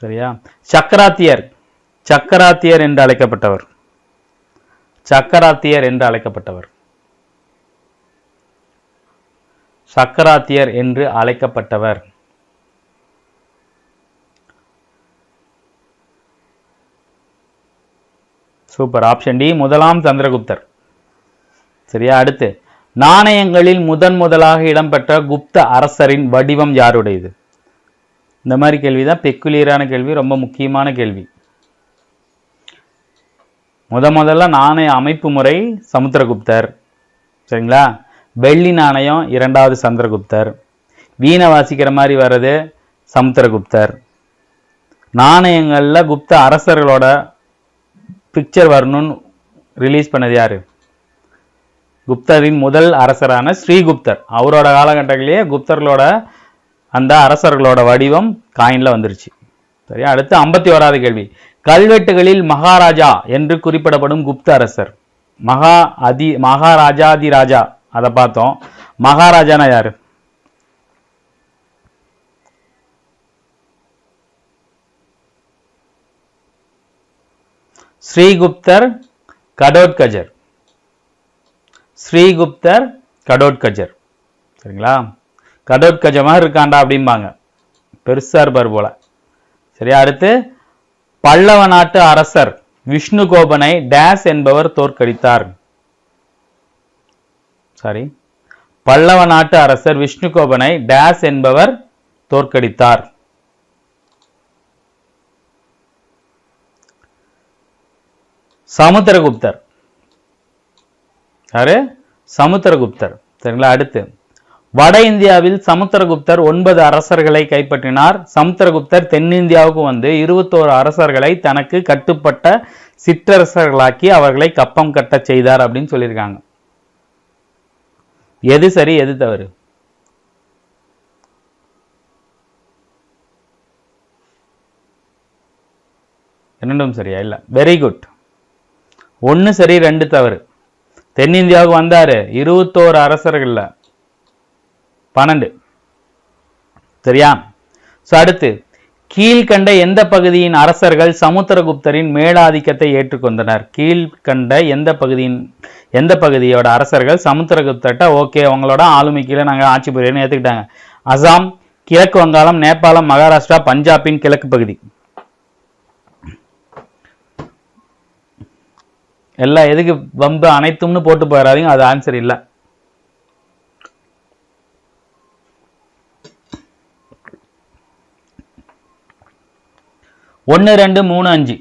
சரியா? சக்கராத்தியர். சக்கராத்தியர் என்று அழைக்கப்பட்டவர். சக்கராத்தியர் என்று அழைக்கப்பட்டவர். சக்கராத்தியர் என்று அழைக்கப்பட்டவர். சூப்பர். ஆப்ஷன் டி, முதலாம் சந்திரகுப்தர். சரியா? அடுத்து நாணயங்களில் முதலாக இடம்பெற்ற குப்த அரசரின் வடிவம் யாருடையது? இந்த மாதிரி கேள்விதான் பெக்குலியரான கேள்வி, ரொம்ப முக்கியமான கேள்வி. முதல்ல நாணய அமைப்பு முறை சமுத்திரகுப்தர். சரிங்களா? வெள்ளி நாணயம் இரண்டாவது சந்திரகுப்தர். வீணை வாசிக்கிற மாதிரி வர்றது சமுத்திரகுப்தர். நாணயங்கள்ல குப்த அரசர்களோட பிக்சர் வரணும்னு ரிலீஸ் பண்ணது யாரு? குப்தரின் முதல் அரசரான ஸ்ரீகுப்தர். அவரோட காலகட்டத்திலேயே குப்தர்களோட அந்த அரசர்களோட வடிவம் காயின்ல வந்துருச்சு. சரியா? அடுத்து 51வது கேள்வி. கல்வெட்டுகளில் மகாராஜா என்று குறிப்பிடப்படும் குப்த அரசர். மகாராஜாதி ராஜா, அதை பார்த்தோம். மகாராஜானா யாரு? ஸ்ரீகுப்தர் கடோத்கஜர். ஸ்ரீகுப்தர் கடோத்கஜர். சரிங்களா? கடோத்கஜமா இருக்காண்டா அப்படிம்பாங்க, பெருசா இருப்பார் போல. சரியா? அடுத்து பல்லவ நாட்டு அரசர் விஷ்ணுகோபனை டேஸ் என்பவர் தோற்கடித்தார். சாரி, பல்லவ நாட்டு அரசர் விஷ்ணுகோபனை டேஸ் என்பவர் தோற்கடித்தார். சமுத்திரகுப்தர். யாரு? சமுத்திரகுப்தர். சரிங்களா? அடுத்து வட இந்தியாவில் சமுத்திரகுப்தர் 9 அரசர்களை கைப்பற்றினார். சமுத்திரகுப்தர் தென்னிந்தியாவுக்கு வந்து 21 அரசர்களை தனக்கு கட்டுப்பட்ட சிற்றரசர்களாக்கி அவர்களை கப்பம் கட்ட செய்தார் அப்படின்னு சொல்லியிருக்காங்க. எது சரி, எது தவறு? இரண்டும் சரியா? இல்ல, வெரி குட். 1 சரி 2 தவறு. தென்னிந்தியாவுக்கு வந்தாரு 21 அரசர்கள்ல 12. சரியா? அடுத்து கீழ்கண்ட எந்த பகுதியின் அரசர்கள் சமுத்திரகுப்தரின் மேலாதிக்கத்தை ஏற்றுக்கொண்டனர்? கீழ்கண்ட எந்த பகுதியோட அரசர்கள் சமுத்திரகுப்தர்கிட்ட ஓகே உங்களோட ஆளுமை கீழே நாங்க ஆட்சி புரியன்னு ஏத்துக்கிட்டாங்க? அசாம், கிழக்கு வங்காளம், நேபாளம், மகாராஷ்டிரா, பஞ்சாபின் கிழக்கு பகுதி. எல்லாம் எதுக்கு வம்பு அனைத்தும்னு போட்டு போயிடாதீங்க, அது ஆன்சர் இல்ல. ஒன்னு 2 3 5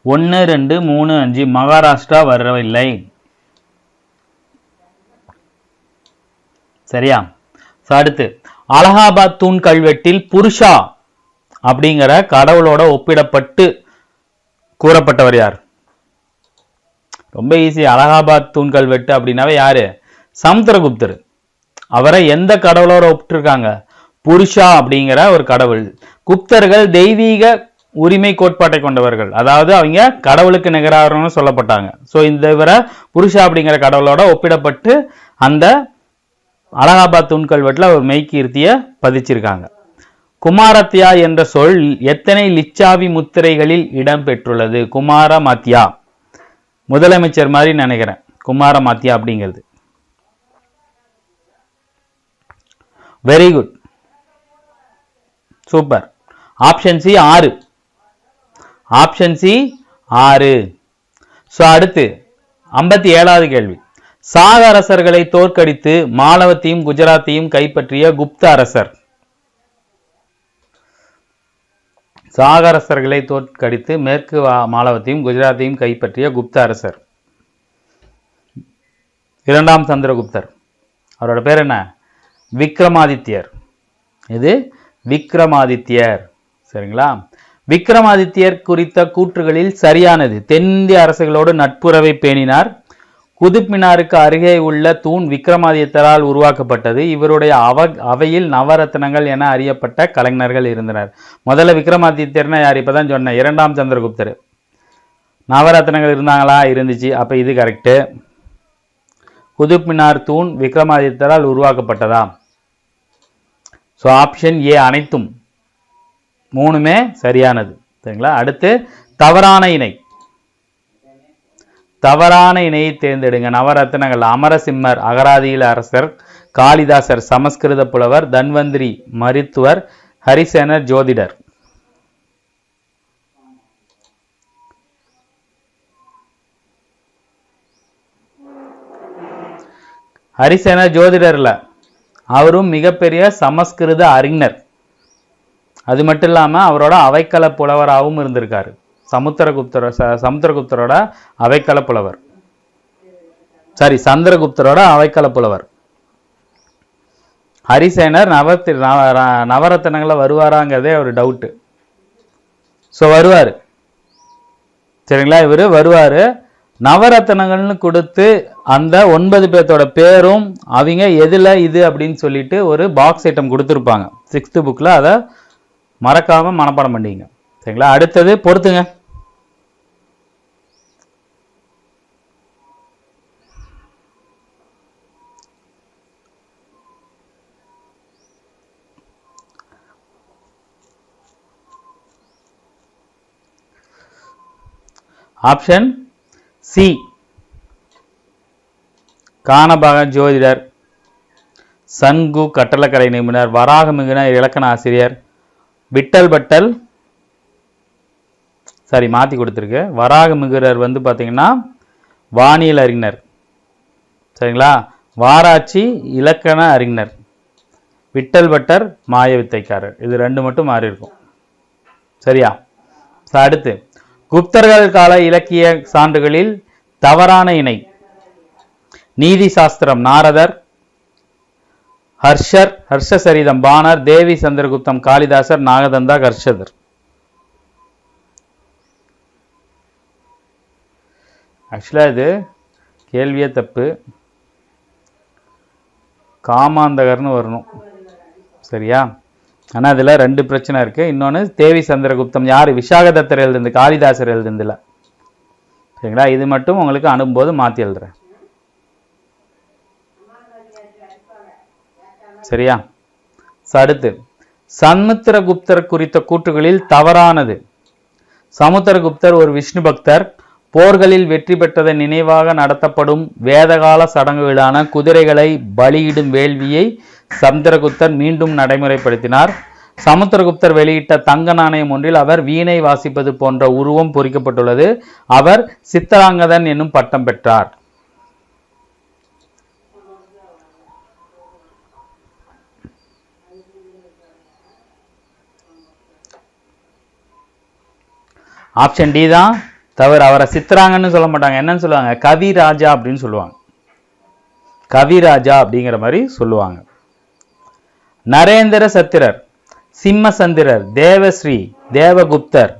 1 2 3 5 மகாராஷ்டிரா வரவில்லை. சரியா? அடுத்து அலகாபாத் தூண் கல்வெட்டில் புருஷா அப்படிங்கிற கடவுளோட ஒப்பிடப்பட்டு கூறப்பட்டவர் யார்? ரொம்ப ஈஸி. அலகாபாத் தூண் கல்வெட்டு அப்படின்னாவே யாரு? சமுத்திரகுப்தர். அவரை எந்த கடவுளோட ஒப்பிட்டிருக்காங்க? புருஷா அப்படிங்கிற ஒரு கடவுள். குப்தர்கள் தெய்வீக உரிமை கோட்பாட்டை கொண்டவர்கள், அதாவது அவங்க கடவுளுக்கு நிகராகனு சொல்லப்பட்டாங்க. ஸோ இந்த இவரை புருஷா அப்படிங்கிற கடவுளோட ஒப்பிடப்பட்டு அந்த அலகாபாத் தூண் கல்வெட்டுல ஒரு மெய்கீர்த்திய பதிச்சிருக்காங்க. குமாரத்யா என்ற சொல் எத்தனை லிச்சாவி முத்திரைகளில் இடம் பெற்றுள்ளது? குமாரமாத்யா, முதலமைச்சர் மாதிரி நினைக்கிறேன் குமாரமாத்யா அப்படிங்கிறது. Very good, super. Option C 6. Option C 6. So அடுத்து 57வது கேள்வி. சாக அரசர்களை தோற்கடித்து மாலவத்தையும் குஜராத்தையும் கைப்பற்றிய குப்த அரசர். சாகரசர்களை தோற்கடித்து மேற்கு மாலவத்தையும் குஜராத்தையும் கைப்பற்றிய குப்த அரசர். இரண்டாம் சந்திரகுப்தர். அவரோட பேர் என்ன? விக்ரமாதித்யர். இது விக்ரமாதித்யர். சரிங்களா? விக்ரமாதித்யர் குறித்த கூற்றுகளில் சரியானது. தென்னிந்திய அரசுகளோடு நட்புறவை பேணினார். குதுப் மினாருக்கு அருகே உள்ள தூண் விக்ரமாதித்யரால் உருவாக்கப்பட்டது. இவருடைய அவையில் நவரத்னங்கள் என அறியப்பட்ட கலைஞர்கள் இருந்தனர். முதல்ல விக்ரமாதித்யர்னா யார்? இப்பதான் சொன்னேன், இரண்டாம் சந்திரகுப்தர். நவரத்னங்கள் இருந்தாங்களா? இருந்துச்சு. அப்ப இது கரெக்டு. குதுப் மினார் தூண் விக்ரமாதித்யரால் உருவாக்கப்பட்டதா? ஸோ ஆப்ஷன் ஏ அனைத்தும் மூணுமே சரியானது. சரிங்களா? அடுத்து தவறான இணை. தவறான இணையை தேர்ந்தெடுங்க. நவரத்னங்கள்: அமரசிம்மர் அகராதியில் அரசர், காளிதாசர் சமஸ்கிருத புலவர், தன்வந்திரி மருத்துவர், ஹரிசேனர் ஜோதிடர். ஹரிசேனர் ஜோதிடர் இல்ல, அவரும் மிகப்பெரிய சமஸ்கிருத அறிஞர். அது மட்டும் இல்லாம அவரோட அவைக்கள புலவராகவும் இருந்திருக்காரு. சமுத்திரகுப்தரோட அவைக்கள புலவர். சந்திரகுப்தரோட அவைக்கள புலவர். ஹரிசேனர் நவரத்னங்கள வருவாராங்கிறதே ஒரு டவுட். ஸோ வருவாரு. சரிங்களா? இவர் வருவாரு. நவரத்னங்கள்னு கொடுத்து அந்த 9 பேர்த்தோட பேரும் அவங்க எதுல இது அப்படின்னு சொல்லிட்டு ஒரு பாக்ஸ் ஐட்டம் கொடுத்துருப்பாங்க 6th புக்ல. அதை மறக்காம மனப்பாடம் பண்ணிங்க. சரிங்களா? அடுத்தது பொறுத்துங்க. ஆப்ஷன் சி கானபாக ஜோதிடர், சன்கு கட்டளக்கலை நிபுணர், வராகமிகுனர் இலக்கண ஆசிரியர், விட்டல் பட்டல் மாற்றி கொடுத்துருக்கு. வராகமிகுரர் வந்து பார்த்தீங்கன்னா வானியல் அறிஞர். சரிங்களா? வாராட்சி இலக்கண அறிஞர். விட்டல் பட்டர் மாய வித்தைக்காரர். இது 2 மட்டும் மாறி இருக்கும். சரியா? அடுத்து குப்தர்கள் கால இலக்கிய சான்றுகளில் தவறான இணை. நீதி சாஸ்திரம் நாரதர், ஹர்ஷசரிதம் பாணர், தேவி சந்திரகுப்தம் காளிதாசர், நாகதந்தா ஹர்ஷதர். ஆக்சுவலா இது கேள்வியே தப்பு. காமாந்தகர்னு வரணும். சரியா? ஆனால் அதில் 2 பிரச்சனை இருக்கு. இன்னொன்று தேவி சந்திரகுப்தம் யார்? விசாகதத்தர் எழுதுந்து, காளிதாசர் எழுதுந்தில்ல. சரிங்களா? இது மட்டும் உங்களுக்கு அனுப்பும்போது மாற்றி எழுதுறேன். சரியா? அடுத்து சமுத்திரகுப்தர் குறித்த கூற்றுகளில் தவறானது. சமுத்திரகுப்தர் ஒரு விஷ்ணு பக்தர். போர்களில் வெற்றி பெற்றதன் நினைவாக நடத்தப்படும் வேதகால சடங்குகளான குதிரைகளை பலியிடும் வேள்வியை சமுத்திரகுப்தர் மீண்டும் நடைமுறைப்படுத்தினார். சமுத்திரகுப்தர் வெளியிட்ட தங்க நாணயம் ஒன்றில் அவர் வீணை வாசிப்பது போன்ற உருவம் பொறிக்கப்பட்டுள்ளது. அவர் சித்தராங்கதன் என்னும் பட்டம் பெற்றார். ஆப்ஷன் டி தான் தவறு. அவரை சித்தராங்கன்னு சொல்ல மாட்டாங்க. என்னன்னு சொல்லுவாங்க? கவிராஜா அப்படின்னு சொல்லுவாங்க. கவிராஜா அப்படிங்கிற மாதிரி சொல்லுவாங்க. நரேந்திர சத்திரர், சிம்மசந்திரர், தேவஸ்ரீ, தேவகுப்தர்,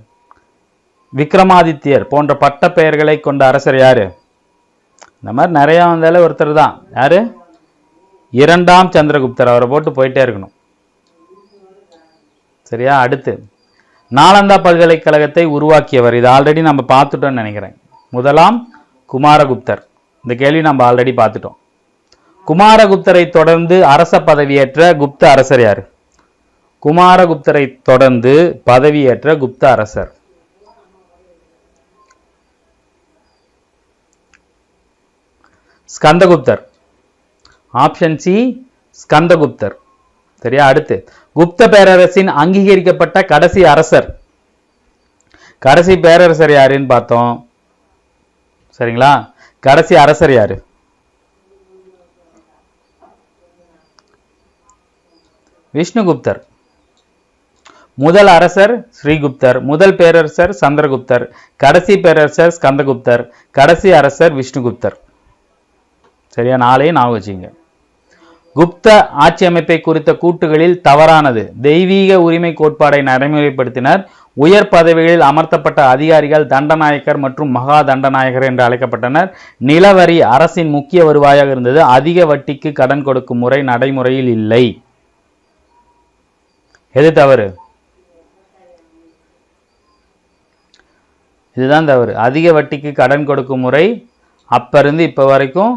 விக்ரமாதித்யர் போன்ற பட்ட பெயர்களை கொண்ட அரசர் யாரு? இந்த மாதிரி நிறைய வந்தாலே ஒருத்தர் தான். யாரு? இரண்டாம் சந்திரகுப்தர். அவரை போட்டு போயிட்டே இருக்கணும். சரியா? அடுத்து நாலந்தா பல்கலைக்கழகத்தை உருவாக்கியவர். இது ஆல்ரெடி நம்ம பார்த்துட்டோம்னு நினைக்கிறேன். முதலாம் குமாரகுப்தர். இந்த கேள்வி நம்ம ஆல்ரெடி பார்த்துட்டோம். குமாரகுப்தரை தொடர்ந்து அரச பதவியேற்ற குப்த அரசர் யாரு? குமாரகுப்தரை தொடர்ந்து பதவியேற்ற குப்த அரசர் ஸ்கந்தகுப்தர். Option C ஸ்கந்தகுப்தர். சரியா? அடுத்து குப்த பேரரசின் அங்கீகரிக்கப்பட்ட கடைசி அரசர். கடைசி பேரரசர் யாருன்னு பார்த்தோம். சரிங்களா? கடைசி அரசர் யாரு? விஷ்ணுகுப்தர். முதல் அரசர் ஸ்ரீகுப்தர், முதல் பேரரசர் சந்திரகுப்தர், கடைசி பேரரசர் ஸ்கந்தகுப்தர், கடைசி அரசர் விஷ்ணுகுப்தர். சரியா? 4 ஞாபகம் வச்சுங்க. குப்த ஆட்சி அமைப்பை குறித்த கூட்டுகளில் தவறானது. தெய்வீக உரிமை கோட்பாடை நடைமுறைப்படுத்தினர். உயர் பதவிகளில் அமர்த்தப்பட்ட அதிகாரிகள் தண்டநாயக்கர் மற்றும் மகா தண்டநாயகர் என்று அழைக்கப்பட்டனர். நிலவரி அரசின் முக்கிய வருவாயாக இருந்தது. அதிக வட்டிக்கு கடன் கொடுக்கும் முறை நடைமுறையில் இல்லை. எது தவறு? இதுதான் தவறு. அதிக வட்டிக்கு கடன் கொடுக்கும் முறை அப்ப இருந்து இப்ப வரைக்கும்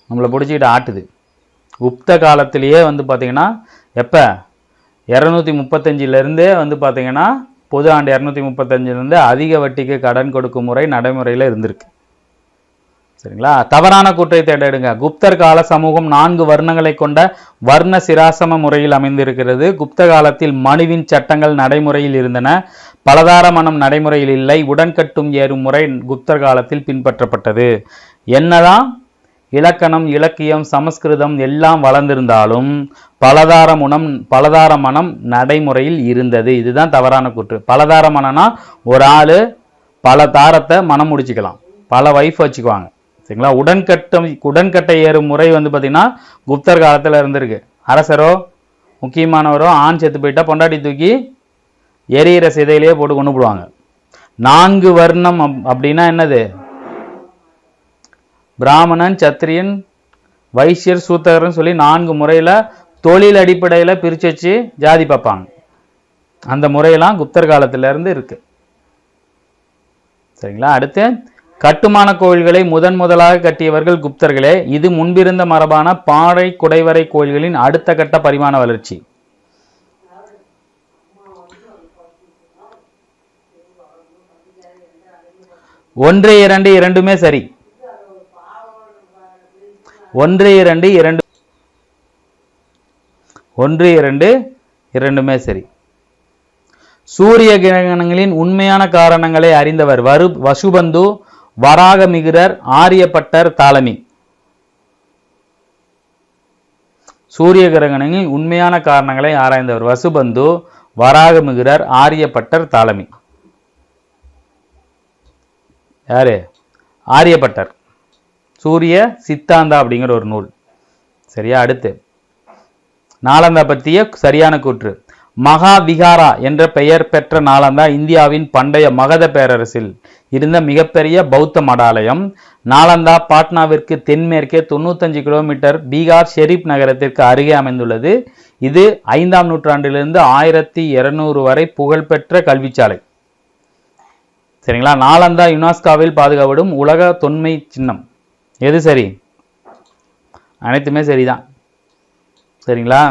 நம்மளை பிடிச்சிக்கிட்டு ஆட்டுது. குப்த காலத்திலேயே வந்து பார்த்தீங்கன்னா எப்போ 235 வந்து பார்த்தீங்கன்னா பொது ஆண்டு 235 அதிக வட்டிக்கு கடன் கொடுக்கும் முறை நடைமுறையில் இருந்திருக்கு. சரிங்களா? தவறான கூற்றை தேடுங்க. குப்தர் கால சமூகம் 4 வர்ணங்களை கொண்ட வர்ண சிராசம முறையில் அமைந்திருக்கிறது. குப்த காலத்தில் மனுவின் சட்டங்கள் நடைமுறையில் இருந்தன. பலதார மனம் நடைமுறையில் இல்லை. உடன்கட்டும் ஏறும் முறை குப்தர் காலத்தில் பின்பற்றப்பட்டது. என்னதான் இலக்கணம், இலக்கியம், சமஸ்கிருதம் எல்லாம் வளர்ந்திருந்தாலும் பலதார மனம் நடைமுறையில் இருந்தது. இதுதான் தவறான கூற்று. பலதார மனம்னா ஒரு ஆளு பல தாரத்தை மனம் முடிச்சுக்கலாம், பல வைஃப் வச்சுக்குவாங்க. சரிங்களா? உடன்கட்டை ஏறும் முறை வந்து பார்த்தீங்கன்னா குப்தர் காலத்தில் இருந்திருக்கு. அரசரோ முக்கியமானவரோ ஆண் செத்து போயிட்டா பொண்டாட்டி தூக்கி எரியிற சிதையிலேயே போட்டு கொண்டு போடுவாங்க. 4 வர்ணம் அப்படின்னா என்னது? பிராமணன், சத்திரியன், வைசியர், சூத்திரர்னு சொல்லி 4 முறையில் தொழில் அடிப்படையில் பிரித்து வச்சு ஜாதி பார்ப்பாங்க. அந்த முறையெல்லாம் குப்தர் காலத்திலிருந்து இருக்கு. சரிங்களா? அடுத்து கட்டுமான கோயில்களை முதலாக கட்டியவர்கள் குப்தர்களே. இது முன்பிருந்த மரபான பாறை குடைவரை கோயில்களின் அடுத்த கட்ட பரிமாண வளர்ச்சி. ஒன்று இரண்டு இரண்டுமே சரி. 1 2 இரண்டுமே சரி. சூரிய கிரகணங்களின் உண்மையான காரணங்களை அறிந்தவர் வசுபந்து, வராகமிகிரர், ஆரியப்பட்டர், தாலமி. சூரிய கிரகணங்களின் உண்மையான காரணங்களை ஆராய்ந்தவர் வசுபந்து, வராகமிகிரர், ஆரியப்பட்டர், தாலமி. யாரு? ஆரியப்பட்டர். சூரிய சித்தாந்தா அப்படிங்கிற ஒரு நூல். சரியா? அடுத்து நாலந்தா பற்றிய சரியான கூற்று. மகாவிகாரா என்ற பெயர் பெற்ற நாலந்தா இந்தியாவின் பண்டைய மகத பேரரசில் இருந்த மிகப்பெரிய பௌத்த மடாலயம். நாலந்தா பாட்னாவிற்கு தென்மேற்கே 95 கிலோமீட்டர் பீகார் ஷெரீப் நகரத்திற்கு அருகே அமைந்துள்ளது. இது 5ஆம் நூற்றாண்டிலிருந்து 1200 வரை புகழ்பெற்ற கல்விச்சாலை. சரிங்களா? நாலந்தா யுனெஸ்கோவில் பாதுகாக்கப்படும் உலக தொன்மை சின்னம். எது சரி? அனைத்துமே சரிதான். சரிங்களா?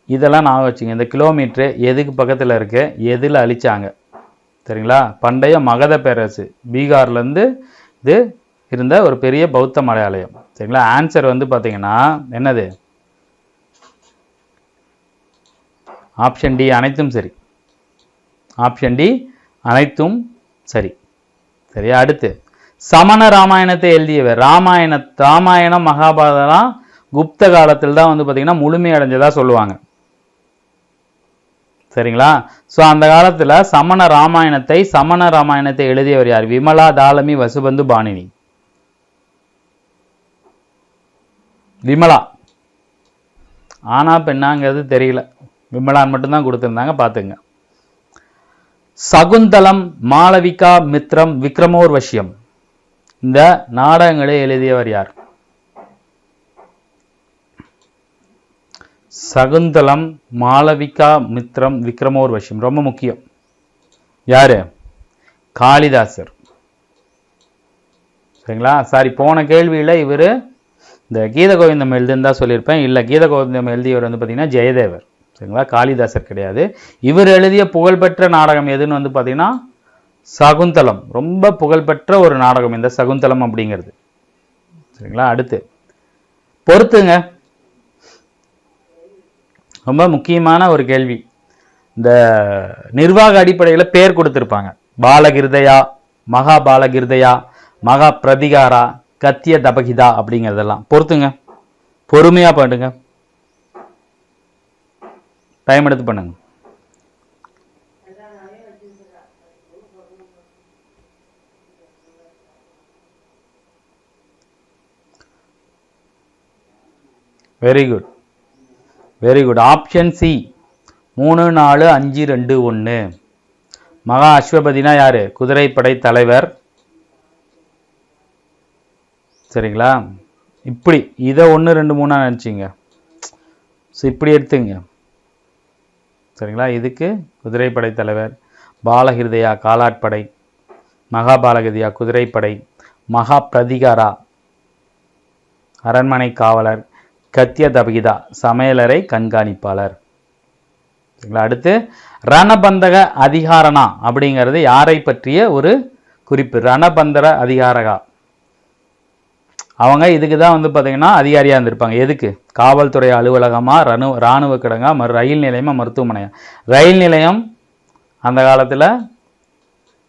இதெல்லாம் நான் வச்சுங்க. இந்த கிலோமீட்டர் எதுக்கு பக்கத்தில் இருக்கு, எதில் அழிச்சாங்க? சரிங்களா? பண்டைய மகத பேரரசு பீகார்லேருந்து இது இருந்த ஒரு பெரிய பௌத்த மடாலயம். சரிங்களா? ஆன்சர் வந்து பார்த்தீங்கன்னா என்னது? ஆப்ஷன் டி அனைத்தும் சரி. ஆப்ஷன் டி அனைத்தும் சரி. சரியா? அடுத்து சமண ராமாயணத்தை எழுதியவர். ராமாயணம் மகாபாரதம் குப்த காலத்தில் தான் வந்து பார்த்தீங்கன்னா முழுமையடைஞ்சதா சொல்லுவாங்க. சரிங்களா? ஸோ அந்த காலத்தில் சமண ராமாயணத்தை எழுதியவர் யார்? விமலா, தாலமி, வசுபந்து, பாணினி. விமலா. ஆனா பெண்ணாங்கிறது தெரியல, விமலான் மட்டும்தான் கொடுத்துருந்தாங்க, பார்த்துங்க. சகுந்தலம், மாளவிகா, மித்ரம், விக்ரமோர்வசியம் இந்த நாடகங்களை எழுதியவர் யார்? சகுந்தலம், மாளவிகா, மித்ரம், விக்ரமோர்வசியம் ரொம்ப முக்கியம். யாரு? காளிதாசர். சரிங்களா? சாரி, போன கேள்வியில் இவர் இந்த கீத கோவிந்தம் எழுதுன்னு தான் சொல்லியிருப்பேன். இல்லை, கீத கோவிந்தம் எழுதியவர் வந்து பார்த்தீங்கன்னா ஜெயதேவர். சரிங்களா? காளிதாசர் கிடையாது. இவர் எழுதிய புகழ்பெற்ற நாடகம் எதுன்னு வந்து பார்த்தீங்கன்னா சகுந்தலம். ரொம்ப புகழ்பெற்ற ஒரு நாடகம் இந்த சகுந்தலம் அப்படிங்கிறது. சரிங்களா? அடுத்து பொறுத்துங்க, ரொம்ப முக்கியமான ஒரு கேள்வி. இந்த நிர்வாக அடிப்படையில் பேர் கொடுத்துருப்பாங்க. பாலகிருதயா, மகா பாலகிருதயா, மகா பிரதிகாரா, கத்திய தபகிதா அப்படிங்கிறதெல்லாம் பொறுத்துங்க, பொறுமையா பாடுங்க. டைம் எடுத்து பண்ணுங்க. Very good, very good. Option C 3 4 5 2 1. மகா அஸ்வபதினா யாரு? குதிரைப்படை தலைவர். சரிங்களா? இப்படி இதை 1 2 3 நினச்சிங்க. ஸோ இப்படி எடுத்துங்க. சரிங்களா? இதுக்கு குதிரைப்படை தலைவர், பாலஹிருதயா காலாட்படை, மகாபாலகதியா குதிரைப்படை, மகா பிரதிகாரா அரண்மனை காவலர், கத்திய தபகிதா சமையலறை கண்காணிப்பாளர். சரிங்களா? அடுத்து ரணபந்தக அதிகாரணா அப்படிங்கிறது யாரை பற்றிய ஒரு குறிப்பு? ரணபந்தர அதிகாரகா அவங்க இதுக்கு தான் வந்து பார்த்தீங்கன்னா அதிகாரியாக இருந்திருப்பாங்க. எதுக்கு? காவல்துறை அலுவலகமா, இராணுவ கிடங்கா, ரயில் நிலையமா, மருத்துவமனையா? ரயில் நிலையம் அந்த காலத்தில்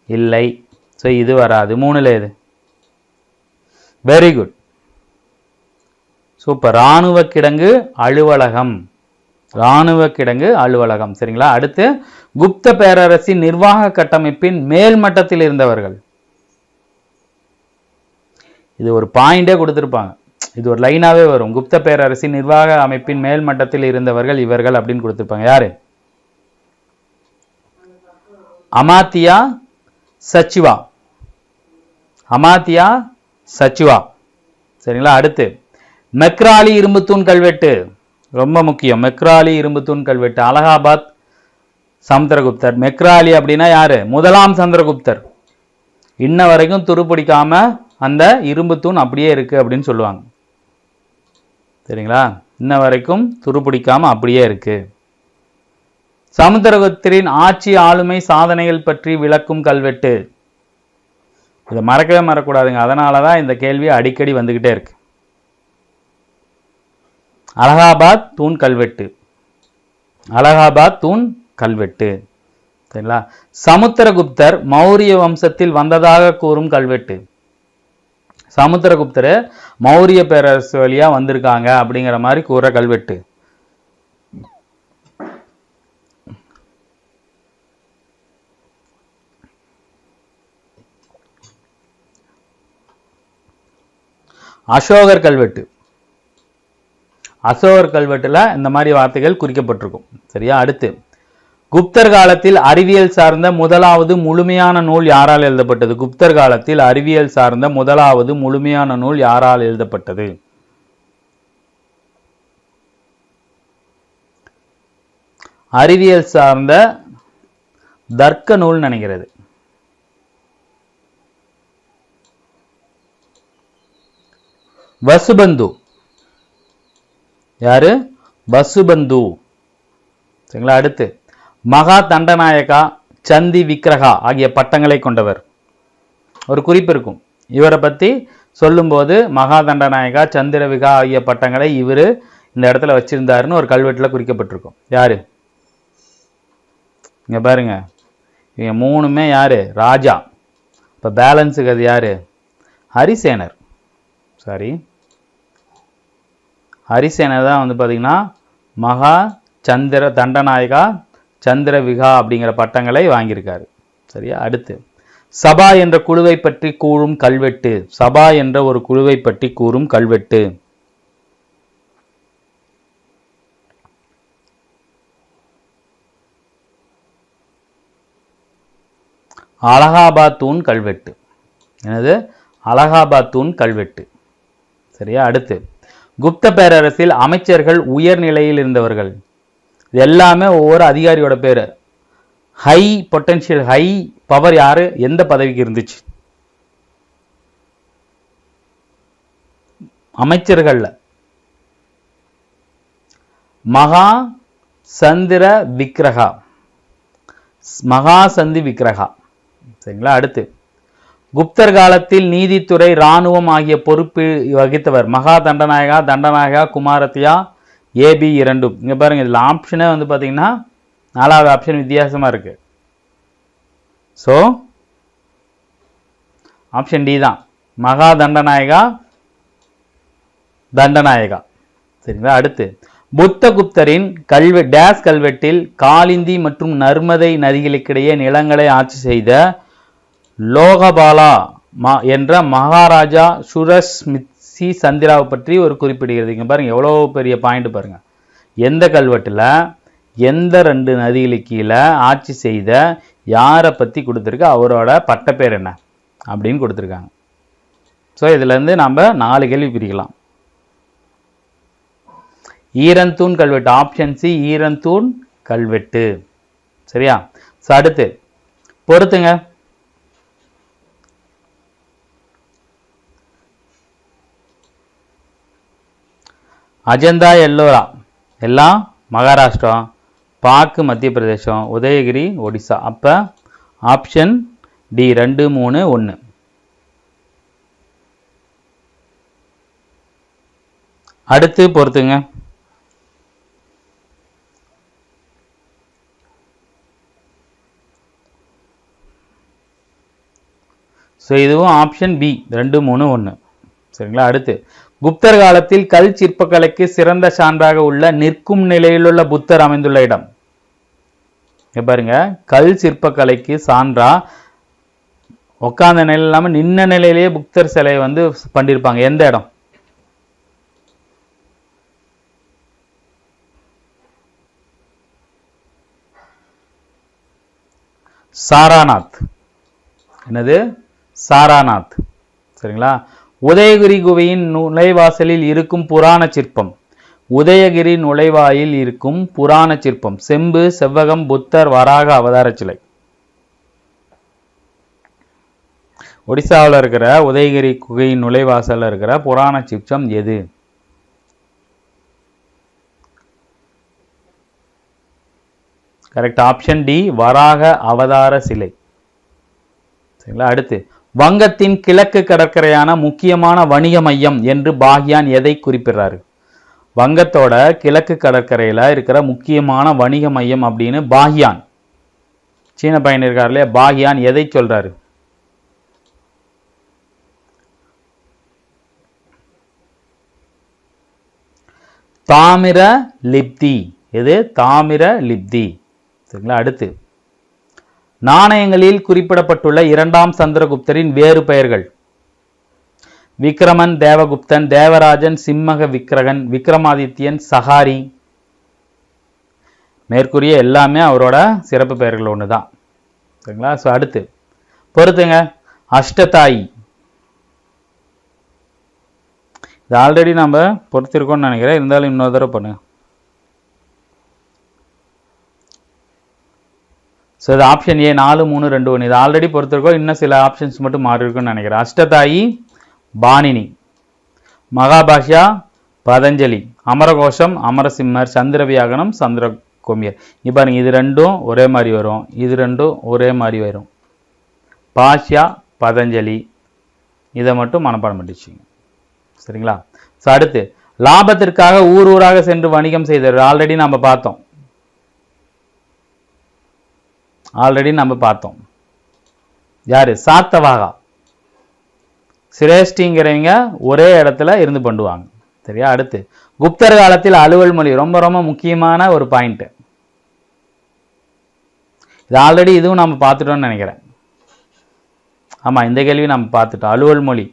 இல்லை. ஸோ இது வராது. 3ல் எது? Very good, super. இராணுவ கிடங்கு அலுவலகம், இராணுவ கிடங்கு அலுவலகம். சரிங்களா? அடுத்து குப்த பேரரசின் நிர்வாக கட்டமைப்பின் மேல் மட்டத்தில் இருந்தவர்கள். இது ஒரு பாயிண்டே கொடுத்துருப்பாங்க, இது ஒரு லைனாவே வரும். குப்த பேரரசின் நிர்வாக அமைப்பின் மேல் மட்டத்தில் இருந்தவர்கள் இவர்கள் அப்படின்னு கொடுத்துருப்பாங்க. யாரு? அமாத்தியா சச்சிவா, அமாத்தியா சச்சிவா. சரிங்களா? அடுத்து மெக்ராலி இரும்புத்தூண் கல்வெட்டு, ரொம்ப முக்கியம். மெக்ராலி இரும்புத்தூண் கல்வெட்டு அலகாபாத் சமுத்திரகுப்தர். மெக்ராலி அப்படின்னா யாரு? முதலாம் சந்திரகுப்தர். இன்ன வரைக்கும் துருப்பிடிக்காம அந்த இரும்புத்தூண் அப்படியே இருக்கு அப்படின்னு சொல்லுவாங்க. சரிங்களா? இன்ன வரைக்கும் துருப்பிடிக்காம அப்படியே இருக்கு. சமுத்திரகுப்தரின் ஆட்சி ஆளுமை சாதனைகள் பற்றி விளக்கும் கல்வெட்டு. இதை மறக்கவே மறக்கூடாதுங்க, அதனாலதான் இந்த கேள்வி அடிக்கடி வந்துகிட்டே இருக்கு. அலகாபாத் தூண் கல்வெட்டு, அலகாபாத் தூண் கல்வெட்டு. சரிங்களா? சமுத்திரகுப்தர் மௌரிய வம்சத்தில் வந்ததாக கூறும் கல்வெட்டு. சமுத்திரகுப்தர் மௌரிய பேரரசு வழியா வந்திருக்காங்க அப்படிங்கிற மாதிரி கூற கல்வெட்டு. அசோகர் கல்வெட்டு, அசோகர் கல்வெட்டுல இந்த மாதிரி வார்த்தைகள் குறிக்கப்பட்டிருக்கும். சரியா? அடுத்து குப்தர் காலத்தில் அறிவியல் சார்ந்த முதலாவது முழுமையான நூல் யாரால் எழுதப்பட்டது? குப்தர் காலத்தில் அறிவியல் சார்ந்த முதலாவது முழுமையான நூல் யாரால் எழுதப்பட்டது? அறிவியல் சார்ந்த தர்க்க நூல் நினைக்கிறது. வசுபந்து. யாரு? வசுபந்து. சரிங்களா? அடுத்து மகா தண்டநாயகா, சந்தி விக்கிரகா ஆகிய பட்டங்களை கொண்டவர். ஒரு குறிப்பு இருக்கும் இவரை பத்தி சொல்லும்போது, மகா தண்டநாயகா, சந்திரவிகா ஆகிய பட்டங்களை இவரு இந்த இடத்துல வச்சிருந்தாருன்னு ஒரு கல்வெட்டுல குறிக்கப்பட்டிருக்கும். யாரு? இங்க பாருங்க, இவங்க 3மே யாரு? ராஜா. இப்ப பேலன்ஸுக்கு அது யாரு? ஹரிசேனர். சாரி, ஹரிசேனர் தான் வந்து பார்த்தீங்கன்னா மகா சந்திர தண்டநாயகா, சந்திரவிகா அப்படிங்கிற பட்டங்களை வாங்கியிருக்காரு. சரியா? அடுத்து சபா என்ற குழுவை பற்றி கூறும் கல்வெட்டு. சபா என்ற ஒரு குழுவை பற்றி கூறும் கல்வெட்டு. அலகாபாத் தூண் கல்வெட்டு. என்னது? அலகாபாத் தூண் கல்வெட்டு. சரியா? அடுத்து குப்த பேரரசில் அமைச்சர்கள் உயர் நிலையில் இருந்தவர்கள். இது எல்லாமே ஒவ்வொரு அதிகாரியோட பேரு. ஹை பொட்டன்ஷியல், ஹை பவர் யாரு? எந்த பதவிக்கு இருந்துச்சு? அமைச்சர்கள்ல மகா சந்திர விக்கிரகா, மகா சந்தி விக்கிரகா. சரிங்களா? அடுத்து குப்தர் காலத்தில் நீதித்துறை, இராணுவம் ஆகிய பொறுப்பு வகித்தவர். மகா தண்டநாயகா, தண்டநாயகா, குமாரத்தியா, ஏபி இரண்டும். இங்க பாருங்க, இதுல ஆப்ஷனே வந்து பாத்தீங்கன்னா 4வது ஆப்ஷன் வித்தியாசமா இருக்கு. ஸோ ஆப்ஷன் டி தான், மகா தண்டநாயகா, தண்டநாயகா. சரிங்களா? அடுத்து புத்தகுப்தரின் டேஸ் கல்வெட்டில் காலிந்தி மற்றும் நர்மதை நதிகளுக்கிடையே நிலங்களை ஆட்சி செய்த லோகபாலா என்ற மகாராஜா சுரஸ்மித்சி சந்திராவை பற்றி ஒரு குறிப்பிடுகிறது. இங்க பாருங்க எவ்வளோ பெரிய பாயிண்ட் பாருங்க. எந்த கல்வெட்டில் எந்த 2 நதிகளுக்கு கீழே ஆட்சி செய்த யாரை பற்றி கொடுத்துருக்கு, அவரோட பட்டப்பேர் என்ன அப்படின்னு கொடுத்துருக்காங்க. ஸோ இதுலேருந்து நம்ம 4 கேள்வி பிரிக்கலாம். ஈரந்தூண் கல்வெட்டு, ஆப்ஷன் சி ஈரந்தூண் கல்வெட்டு. சரியா? அடுத்து பொறுத்துங்க. அஜந்தா எல்லோரா எல்லாம் மகாராஷ்டிரா, பாக்கு மத்திய பிரதேசம், உதயகிரி ஒடிசா. அப்போ ஆப்ஷன் டி 2, 3, 1. அடுத்து பொறுத்துங்க. ஸோ இதுவும் ஆப்ஷன் பி 2, 3, 1. சரிங்களா? அடுத்து குப்தர் காலத்தில் கல் சிற்பக்கலைக்கு சிறந்த சான்றாக உள்ள நிற்கும் நிலையிலுள்ள புத்தர் அமைந்துள்ள இடம். பாருங்க, கல் சிற்பக்கலைக்கு சான்றா உட்கார்ந்த நிலையில் இல்லாமல் நின்ன நிலையிலேயே புத்தர் சிலையை வந்து பண்ணியிருப்பாங்க. எந்த இடம்? சாராநாத். என்னது? சாராநாத். சரிங்களா? உதயகிரி குகையின் நுழைவாசலில் இருக்கும் புராண சிற்பம். உதயகிரி நுழைவாயில் இருக்கும் புராண சிற்பம். செம்பு, செவ்வகம், புத்தர், வராக அவதார சிலை. ஒடிசாவில் இருக்கிற உதயகிரி குகையின் நுழைவாசலில் இருக்கிற புராண சிற்பம் எது? கரெக்ட். ஆப்ஷன் டி வராக அவதார சிலை. சரிங்களா? அடுத்து வங்கத்தின் கிழக்கு கடற்கரையான முக்கியமான வணிக மையம் என்று பாகியான் எதை குறிப்பிடுறாரு? வங்கத்தோட கிழக்கு கடற்கரையில் இருக்கிற முக்கியமான வணிக மையம் அப்படின்னு பாகியான், சீன பையன் இருக்கார் இல்லையா, பாகியான் எதை சொல்றாரு? தாமிர லிப்தி. எது? தாமிர லிப்தி. சரிங்களா? அடுத்து நாணயங்களில் குறிப்பிடப்பட்டுள்ள 2ஆம் சந்திரகுப்தரின் வேறு பெயர்கள். விக்ரமன், தேவகுப்தன், தேவராஜன், சிம்மக விக்கிரகன், விக்ரமாதித்யன், சஹாரி. மேற்கூறிய எல்லாமே அவரோட சிறப்பு பெயர்கள் ஒன்று தான். சரிங்களா? ஸோ அடுத்து பொறுத்துங்க. அஷ்டதாயி. இது ஆல்ரெடி நம்ம பொறுத்திருக்கோம்னு நினைக்கிறேன், இருந்தாலும் இன்னொரு தடவை பண்ணுங்க. ஸோ இது ஆப்ஷன் ஏ 4, 3, 2, 1. இது ஆல்ரெடி பொறுத்திருக்கோம், இன்னும் சில ஆப்ஷன்ஸ் மட்டும் மாறி இருக்குன்னு நினைக்கிறேன். அஷ்டதாயி பாணினி, மகாபாஷ்யா பதஞ்சலி, அமரகோஷம் அமரசிம்மர், சந்திரவியாகனம் சந்திரகோமியர். இப்போ பாருங்க, இது 2ம் ஒரே மாதிரி வரும், இது 2ம் ஒரே மாதிரி வரும். பாஷ்யா பதஞ்சலி, இதை மட்டும் மனப்பாடம் பண்ணிடுச்சிங்க. சரிங்களா? ஸோ அடுத்து லாபத்திற்காக ஊர் ஊராக சென்று வணிகம் செய்தவர். ஆல்ரெடி நம்ம பார்த்தோம். யாரு? சாத்தவாகா. சிரேஷ்டிங்கிறவங்க ஒரே இடத்துல இருந்து பண்ணுவாங்க. சரியா? அடுத்து குப்தர் காலத்தில் அலுவல் மொழி. ரொம்ப ரொம்ப முக்கியமான ஒரு பாயிண்ட். இது ஆல்ரெடி இதுவும் நம்ம பார்த்துட்டோம்னு நினைக்கிறேன். ஆமா, இந்த கேள்வி நம்ம பார்த்துட்டோம். அலுவல் மொழி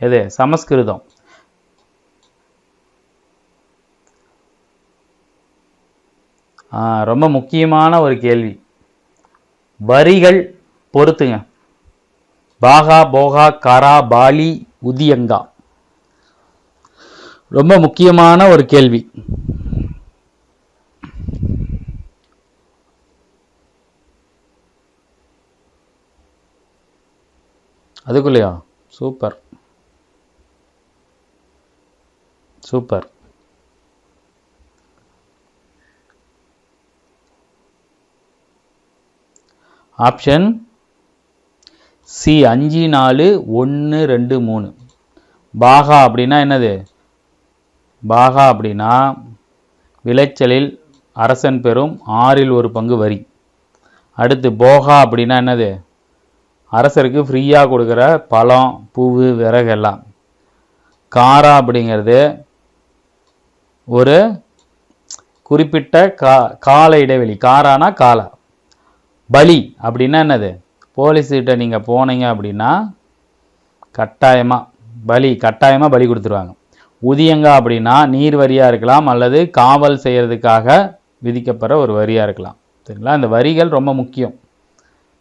எது? சமஸ்கிருதம். ரொம்ப முக்கியமான ஒரு கேள்வி. வரிகள் பொறுத்துங்க. பாகா, போகா, கரா, பாலி, உதியங்கா. ரொம்ப முக்கியமான ஒரு கேள்வி. அதுக்குள்ளயா? Super super. Option C 5, 4, 1, 2, 3. பாகா அப்படின்னா என்னது? பாகா அப்படின்னா விளைச்சலில் அரசன் பெறும் 6ல் 1 பங்கு வரி. அடுத்து போகா அப்படின்னா என்னது? அரசருக்கு ஃப்ரீயாக கொடுக்குற பழம், பூவு, விறகு எல்லாம். காரா அப்படிங்கிறது ஒரு குறிப்பிட்ட கால இடைவெளி, காரானா காலா. பலி அப்படின்னா என்னது? போலீஸ்கிட்ட நீங்கள் போனீங்க அப்படின்னா கட்டாயமாக பலி கொடுத்துருவாங்க. ஊதியங்க அப்படின்னா நீர் வரியாக இருக்கலாம் அல்லது காவல் செய்கிறதுக்காக விதிக்கப்படுற ஒரு வரியாக இருக்கலாம். சரிங்களா? இந்த வரிகள் ரொம்ப முக்கியம்,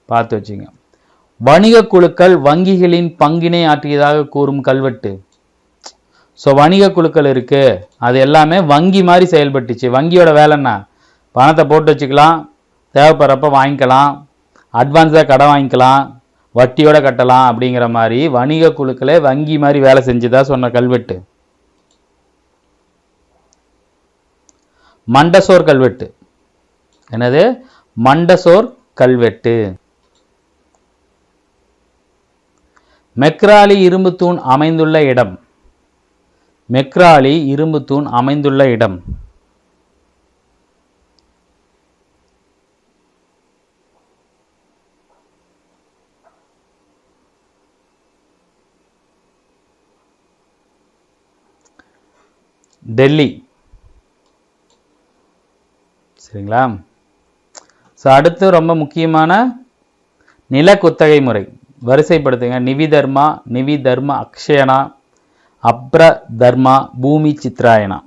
பார்த்து வச்சுங்க. வணிக குழுக்கள் வங்கிகளின் பங்கினை ஆற்றியதாக கூறும் கல்வெட்டு. ஸோ வணிக குழுக்கள் இருக்கு, அது எல்லாமே வங்கி மாதிரி செயல்பட்டுச்சு. வங்கியோட வேலை என்ன? பணத்தை போட்டு வச்சுக்கலாம், தேவைப்படுறப்ப வாங்கிக்கலாம், அட்வான்ஸாக கடை வாங்கிக்கலாம், வட்டியோட கட்டலாம். அப்படிங்கிற மாதிரி வணிக குழுக்களே வங்கி மாதிரி வேலை செஞ்சுதா சொன்ன கல்வெட்டு. மண்டசோர் கல்வெட்டு. என்னது? மண்டசோர் கல்வெட்டு. மெக்ராலி இரும்பு தூண் அமைந்துள்ள இடம். மெக்ராலி இரும்பு தூண் அமைந்துள்ள இடம். டெல்லி. சரிங்களா? ஸோ அடுத்து ரொம்ப முக்கியமான நில குத்தகை முறை வரிசைப்படுத்துங்க. நிவிதர்மா, நிவிதர்ம அக்ஷயனா, அப்ரதர்மா, பூமி சித்ராயனா.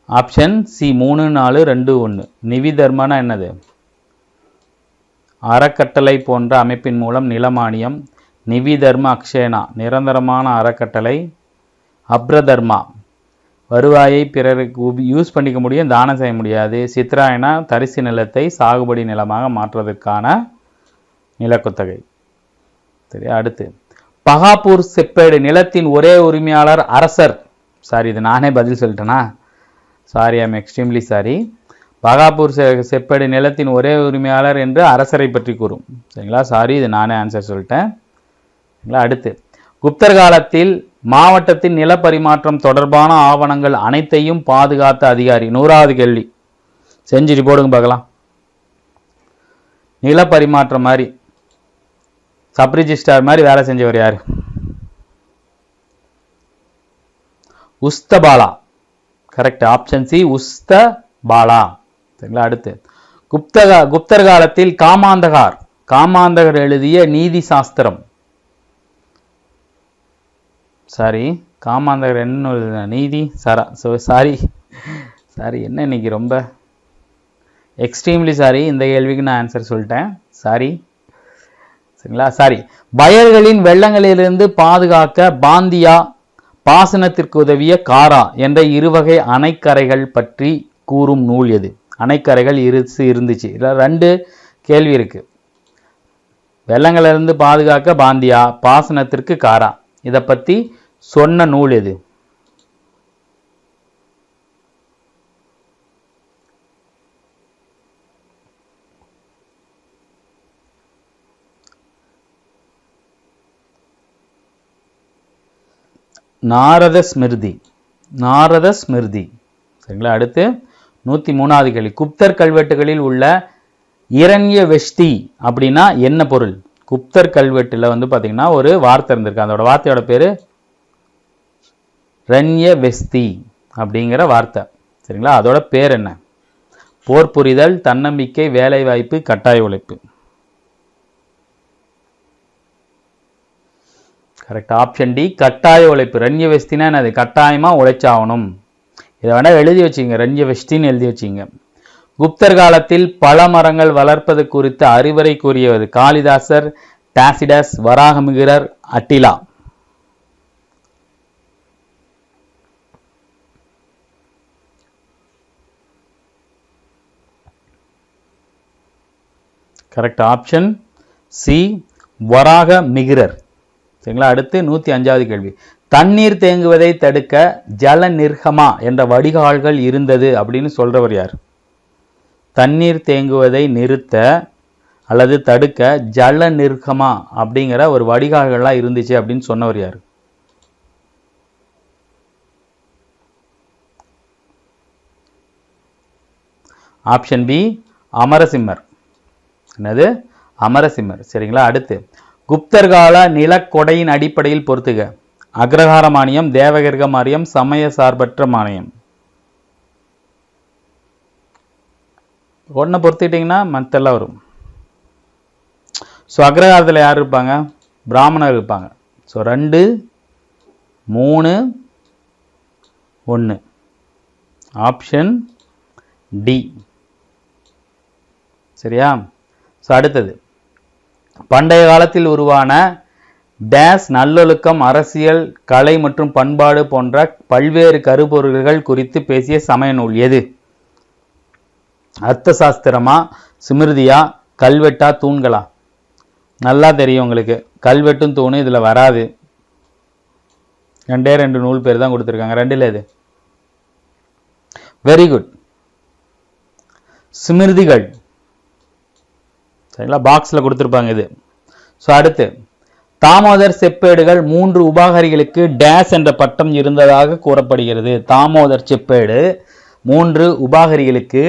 Option C 3, 4, 2, 1. நிவிதர்மனா என்னது? அறக்கட்டளை போன்ற அமைப்பின் மூலம் நிலமானியம். நிவிதர்ம அக்ஷயனா நிரந்தரமான அறக்கட்டளை. அப்ரதர்மா வருவாயை பிறருக்கு யூஸ் பண்ணிக்க முடியும், தானம் செய்ய முடியாது. சித்ராயனா தரிசு நிலத்தை சாகுபடி நிலமாக மாற்றுவதற்கான நிலக்குத்தகை. சரி, அடுத்து பகாப்பூர் செப்பேடு நிலத்தின் ஒரே உரிமையாளர் அரசர். சாரி, இது நானே பதில் சொல்லிட்டேனா? Sorry, I'm extremely sorry. Paharpur செப்பேடு நிலத்தின் ஒரே உரிமையாளர் என்று அரசரை பற்றி கூறும். சரிங்களா? சாரி, இது நானே ஆன்சர் சொல்லிட்டேன். சரிங்களா? அடுத்து குப்தர் காலத்தில் மாவட்டத்தின் நில பரிமாற்றம் தொடர்பான ஆவணங்கள் அனைத்தையும் பாதுகாத்த அதிகாரி. 100வது கேள்வி. செஞ்சுட்டு போடுங்க பார்க்கலாம். நில பரிமாற்றம் மாதிரி சப் ரிஜிஸ்டார் மாதிரி வேலை செஞ்சவர் யாரு? உஸ்தபாலா. கரெக்ட். ஆப்ஷன் சி உஸ்தபாலா. சரிங்களா? அடுத்து குப்தர் காலத்தில் காமாந்தகர் எழுதிய நீதி சாஸ்திரம். சாரி, காமாந்தகர் என்ன எழுதின? நீதி சாரி என்ன இன்னைக்கு ரொம்ப எக்ஸ்ட்ரீம்லி சாரி. இந்த கேள்விக்கு நான் ஆன்சர் சொல்லிட்டேன். சாரி. சரிங்களா? சாரி. வயல்களின் வெள்ளங்களிலிருந்து பாதுகாக்க பாந்தியா, பாசனத்திற்கு உதவிய காரா என்ற இருவகை அணைக்கரைகள் பற்றி கூறும் நூல் எது? அணைக்கரைகள் இருந்துச்சு. இதில் 2 கேள்வி இருக்கு. வெள்ளங்களிலிருந்து பாதுகாக்க பாந்தியா, பாசனத்திற்கு காரா, இதை பற்றி சொன்ன நூல் எது? நாரத ஸ்மிருதி. சரிங்களா? அடுத்து 103வது கேள்வி. குப்தர் கல்வெட்டுகளில் உள்ள இரண்யவெஷ்டி அப்படின்னா என்ன பொருள்? குப்தர் கல்வெட்டுல பார்த்தீங்கன்னா ஒரு வார்த்தை இருந்திருக்கு. அதோட வார்த்தையோட பேரு ரண்யவெஸ்தி அப்படிங்கிற வார்த்தை. சரிங்களா? அதோட பேர் என்ன? போர் புரிதல், தன்னம்பிக்கை, வேலைவாய்ப்பு, கட்டாய உழைப்பு. கரெக்ட். ஆப்ஷன் டி கட்டாய உழைப்பு. ரண்யவெஸ்தினா என்னது? கட்டாயமா உழைச்சாகணும். இதை வேணா எழுதி வச்சுங்க, ரண்யவெஷ்டின்னு எழுதி வச்சுங்க. குப்தர் காலத்தில் பல மரங்கள் வளர்ப்பது குறித்த அறிவுரை கூறியவர் காளிதாசர், டாசிடஸ், வராகமிகிரர், அட்டிலா. கரெக்ட். ஆப்ஷன் சி வராகமிகிரர். சரிங்களா? அடுத்து 105வது கேள்வி. தண்ணீர் தேங்குவதை தடுக்க ஜல நிர்கமா என்ற வடிகால்கள் இருந்தது அப்படின்னு சொல்றவர் யார்? தண்ணீர் தேங்குவதை நிறுத்த அல்லது தடுக்க ஜல நிர்கமா அப்படிங்கிற ஒரு வடிகால்கள்லாம் இருந்துச்சு அப்படின்னு சொன்னவர் யார்? ஆப்ஷன் பி அமரசிம்மர். என்னது? அமரசிம்மர். சரிங்களா? அடுத்து குப்தர் கால நிலக்கொடையின் அடிப்படையில் பொறுத்துக. அக்ரஹார மானியம், தேவகிர்க மானியம், சமய சார்பற்ற மானியம். ஒன்றை பொறுத்துக்கிட்டிங்கன்னா மற்றெல்லாம் வரும். ஸோ அக்ரஹாரத்தில் யார் இருப்பாங்க? பிராமணர் இருப்பாங்க. ஸோ 2, 3, 1. Option D. சரியா? ஸோ அடுத்தது பண்டைய காலத்தில் உருவான டேஸ் நல்லொழுக்கம், அரசியல், கலை மற்றும் பண்பாடு போன்ற பல்வேறு கருப்பொருள்கள் குறித்து பேசிய சமய நூல் எது? அர்த்த சாஸ்திரமா, ஸ்மிருதியா, கல்வெட்டா, தூண்களா? நல்லா தெரியும் உங்களுக்கு. கல்வெட்டும் தூணும் இதில் வராது. 2 நூல் பேர் தான் கொடுத்துருக்காங்க. 2ல் எது? Very good. ஸ்மிருதிகள். சரிங்களா? பாக்ஸில் கொடுத்துருப்பாங்க இது. ஸோ அடுத்து தாமோதர் செப்பேடுகள் 3 உபாகரிகளுக்கு டேஸ் என்ற பட்டம் இருந்ததாக கூறப்படுகிறது. தாமோதர் செப்பேடு 3 உபாகரிகளுக்கு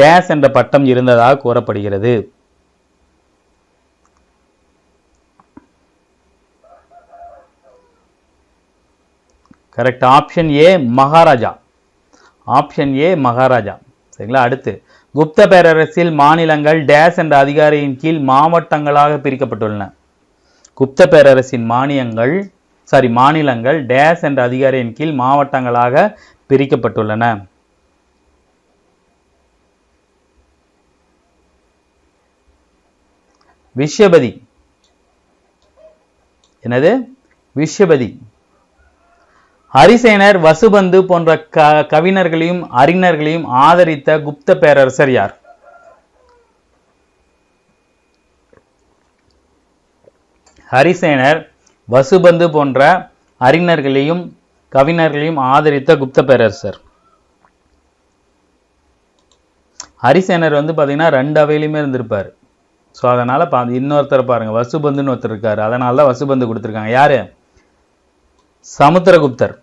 டேஸ் என்ற பட்டம் இருந்ததாக கூறப்படுகிறது. Correct. Option A Maharaja. Option A Maharaja. சரிங்களா? அடுத்து குப்த பேரரசில் மாநிலங்கள் டேஸ் என்ற அதிகாரியின் கீழ் மாவட்டங்களாக பிரிக்கப்பட்டுள்ளன. குப்த பேரரசின் மாநிலங்கள் டேஸ் என்ற அதிகாரியின் கீழ் மாவட்டங்களாக பிரிக்கப்பட்டுள்ளன. விஷ்யபதி. என்னது? விஷ்யபதி. ஹரிசேனர், வசுபந்து போன்ற கவிஞர்களையும் அறிஞர்களையும் ஆதரித்த குப்த பேரரசர் யார்? ஹரிசேனர், வசுபந்து போன்ற அறிஞர்களையும் கவிஞர்களையும் ஆதரித்த குப்த பேரரசர். ஹரிசேனர் பார்த்தீங்கன்னா 2 அவையிலுமே இருந்திருப்பார். ஸோ அதனால் இன்னொருத்தர் பாருங்க, வசுபந்துன்னு ஒருத்தர் இருக்காரு. அதனால தான் வசுபந்து கொடுத்துருக்காங்க. யாரு? சமுத்திரகுப்தர்.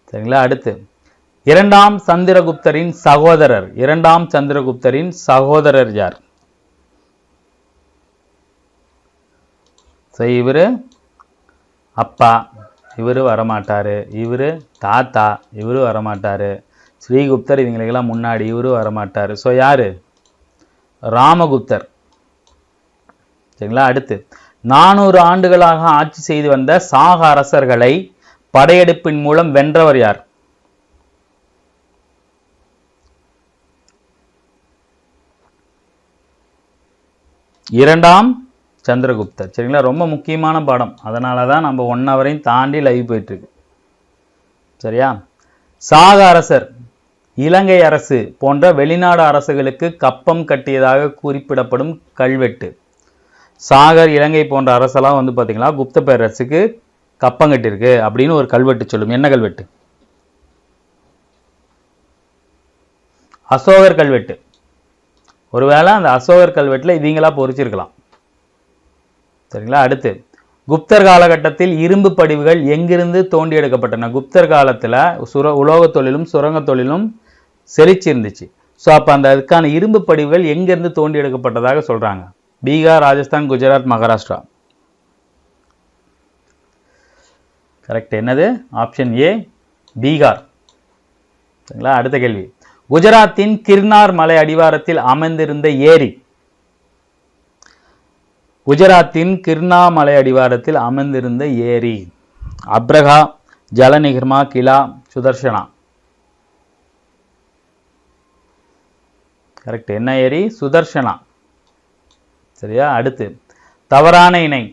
சரிங்களா? அடுத்து 2ஆம் சந்திரகுப்தரின் சகோதரர். 2ஆம் சந்திரகுப்தரின் சகோதரர் யார்? இவரு அப்பா, இவரு வரமாட்டாரு. இவரு தாத்தா, இவரு வரமாட்டாரு. ஸ்ரீகுப்தர் இவங்களுக்கெல்லாம் முன்னாடி, இவரு வரமாட்டாரு. ஸோ யாரு? ராமகுப்தர். சரிங்களா? அடுத்து 400 ஆண்டுகளாக ஆட்சி செய்து வந்த சாக அரசர்களை படையெடுப்பின் மூலம் வென்றவர் யார்? இரண்டாம் சந்திரகுப்தர். சரிங்களா? ரொம்ப முக்கியமான பாடம். அதனால தான் நம்ம 1 ஹவரையும் தாண்டி லைவ் போயிட்டு இருக்கு. சரியா? சாக அரசர், இலங்கை அரசு போன்ற வெளிநாடு அரசுகளுக்கு கப்பம் கட்டியதாக குறிப்பிடப்படும் கல்வெட்டு. சாகர், இலங்கை போன்ற அரசெல்லாம் பார்த்தீங்களா குப்த பேரரசுக்கு கப்பம் கட்டியிருக்கு அப்படின்னு ஒரு கல்வெட்டு சொல்லும். என்ன கல்வெட்டு? அசோகர் கல்வெட்டு. ஒருவேளை அந்த அசோகர் கல்வெட்டில் இவங்களா பொறிச்சிருக்கலாம். சரிங்களா? அடுத்து குப்தர் காலகட்டத்தில் இரும்பு படிவுகள் எங்கிருந்து தோண்டி எடுக்கப்பட்டன? குப்தர் காலத்தில் உலோக தொழிலும் சுரங்க தொழிலும் செழிச்சு இருந்துச்சு. ஸோ அப்போ அதுக்கான இரும்பு படிவுகள் எங்கிருந்து தோண்டி எடுக்கப்பட்டதாக சொல்றாங்க? பீகார், ராஜஸ்தான், குஜராத், மகாராஷ்டிரா. கரெக்ட். என்னது? Option A Bihar. சரிங்களா? அடுத்த கேள்வி, குஜராத்தின் கிர்னார் மலை அடிவாரத்தில் அமைந்திருந்த ஏரி. குஜராத்தின் கிர்னா மலை அடிவாரத்தில் அமைந்திருந்த ஏரி. அப்ரகா, ஜலநிகர்மா, கிலா, சுதர்ஷனா. கரெக்ட். என்ன ஏரி? சுதர்ஷனா. சரியா? அடுத்து தவறான இணை.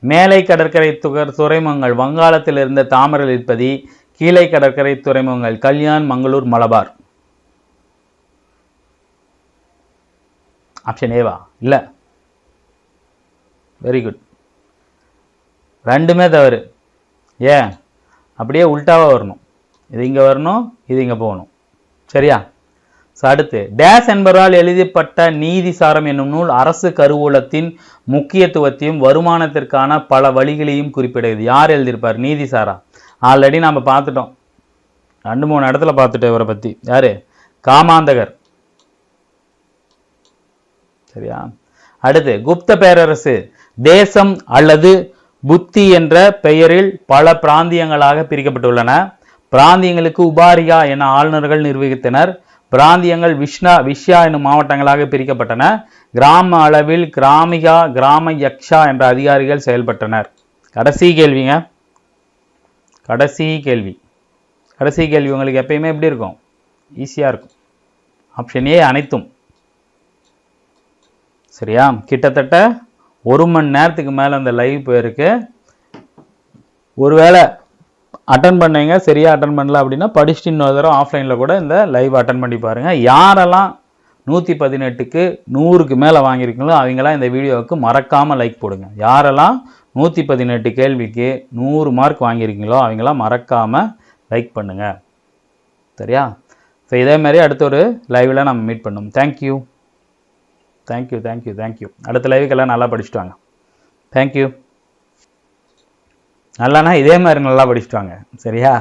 மேலை கடற்கரை துறைமுகங்கள் வங்காளத்தில் இருந்த தாமரல் இருப்பதி, கீழே கடற்கரை துறைமுகங்கள் கல்யாண், மங்களூர், மலபார். ஆப்ஷன் ஏவா? இல்ல. Very good. 2மே தவறு. ஏன்? அப்படியே உல்டாவா வரணும். இது இங்க வரணும், இது இங்க போகணும். சரியா? அடுத்து டேஸ் என்பவரால் எழுதப்பட்ட நீதிசாரம் என்னும் நூல் அரசு கருவூலத்தின் முக்கியத்துவத்தையும் வருமானத்திற்கான பல வழிகளையும் குறிப்பிடுகிறது. யார் எழுதியிருப்பார்? நீதிசாரா. ஆல்ரெடி நம்ம பார்த்துட்டோம், 2-3 இடத்துல பார்த்துட்டோம் இவரை பத்தி. யாரு? காமாந்தகர். சரியா? அடுத்து குப்த பேரரசு தேசம் அல்லது புத்தி என்ற பெயரில் பல பிராந்தியங்களாக பிரிக்கப்பட்டுள்ளன. பிராந்தியங்களுக்கு உபாரியா என ஆளுநர்கள் நிர்வகித்தனர். பிராந்தியங்கள் விஷ்யா என்னும் மாவட்டங்களாக பிரிக்கப்பட்டன. கிராம அளவில் கிராமிகா கிராம யக்ஷா என்ற அதிகாரிகள் செயல்பட்டனர். கடைசி கேள்விங்க, கடைசி கேள்வி உங்களுக்கு எப்பயுமே எப்படி இருக்கும்? ஈஸியா இருக்கும். ஆப்ஷன் ஏ அனைத்தும். சரியா? கிட்டத்தட்ட 1 மணி நேரத்துக்கு மேல அந்த லைவ் போயிருக்கு. ஒருவேளை அட்டன் பண்ணீங்க, சரியா அட்டன் பண்ணல அப்படின்னா படிச்சுட்டு இன்னொரு தடவை ஆஃப்லைனில் கூட இந்த லைவ் அட்டன் பண்ணி பாருங்க. யாரெல்லாம் 118க்கு 100க்கு மேலே வாங்கியிருக்கீங்களோ அவங்களாம் இந்த வீடியோவுக்கு மறக்காமல் லைக் போடுங்க. யாரெல்லாம் 118 கேள்விக்கு 100 மார்க் வாங்கியிருக்கீங்களோ அவங்களாம் மறக்காமல் லைக் பண்ணுங்க. சரியா? ஸோ இதே மாதிரி அடுத்த ஒரு லைவில் நம்ம மீட் பண்ணுவோம். தேங்க்யூ. அடுத்த லைவுக்கெல்லாம் நல்லா படிச்சுட்டு வாங்க. தேங்க்யூ. நல்லானா இதே மாதிரி நல்லா படிச்சுட்டு வாங்க. சரியா?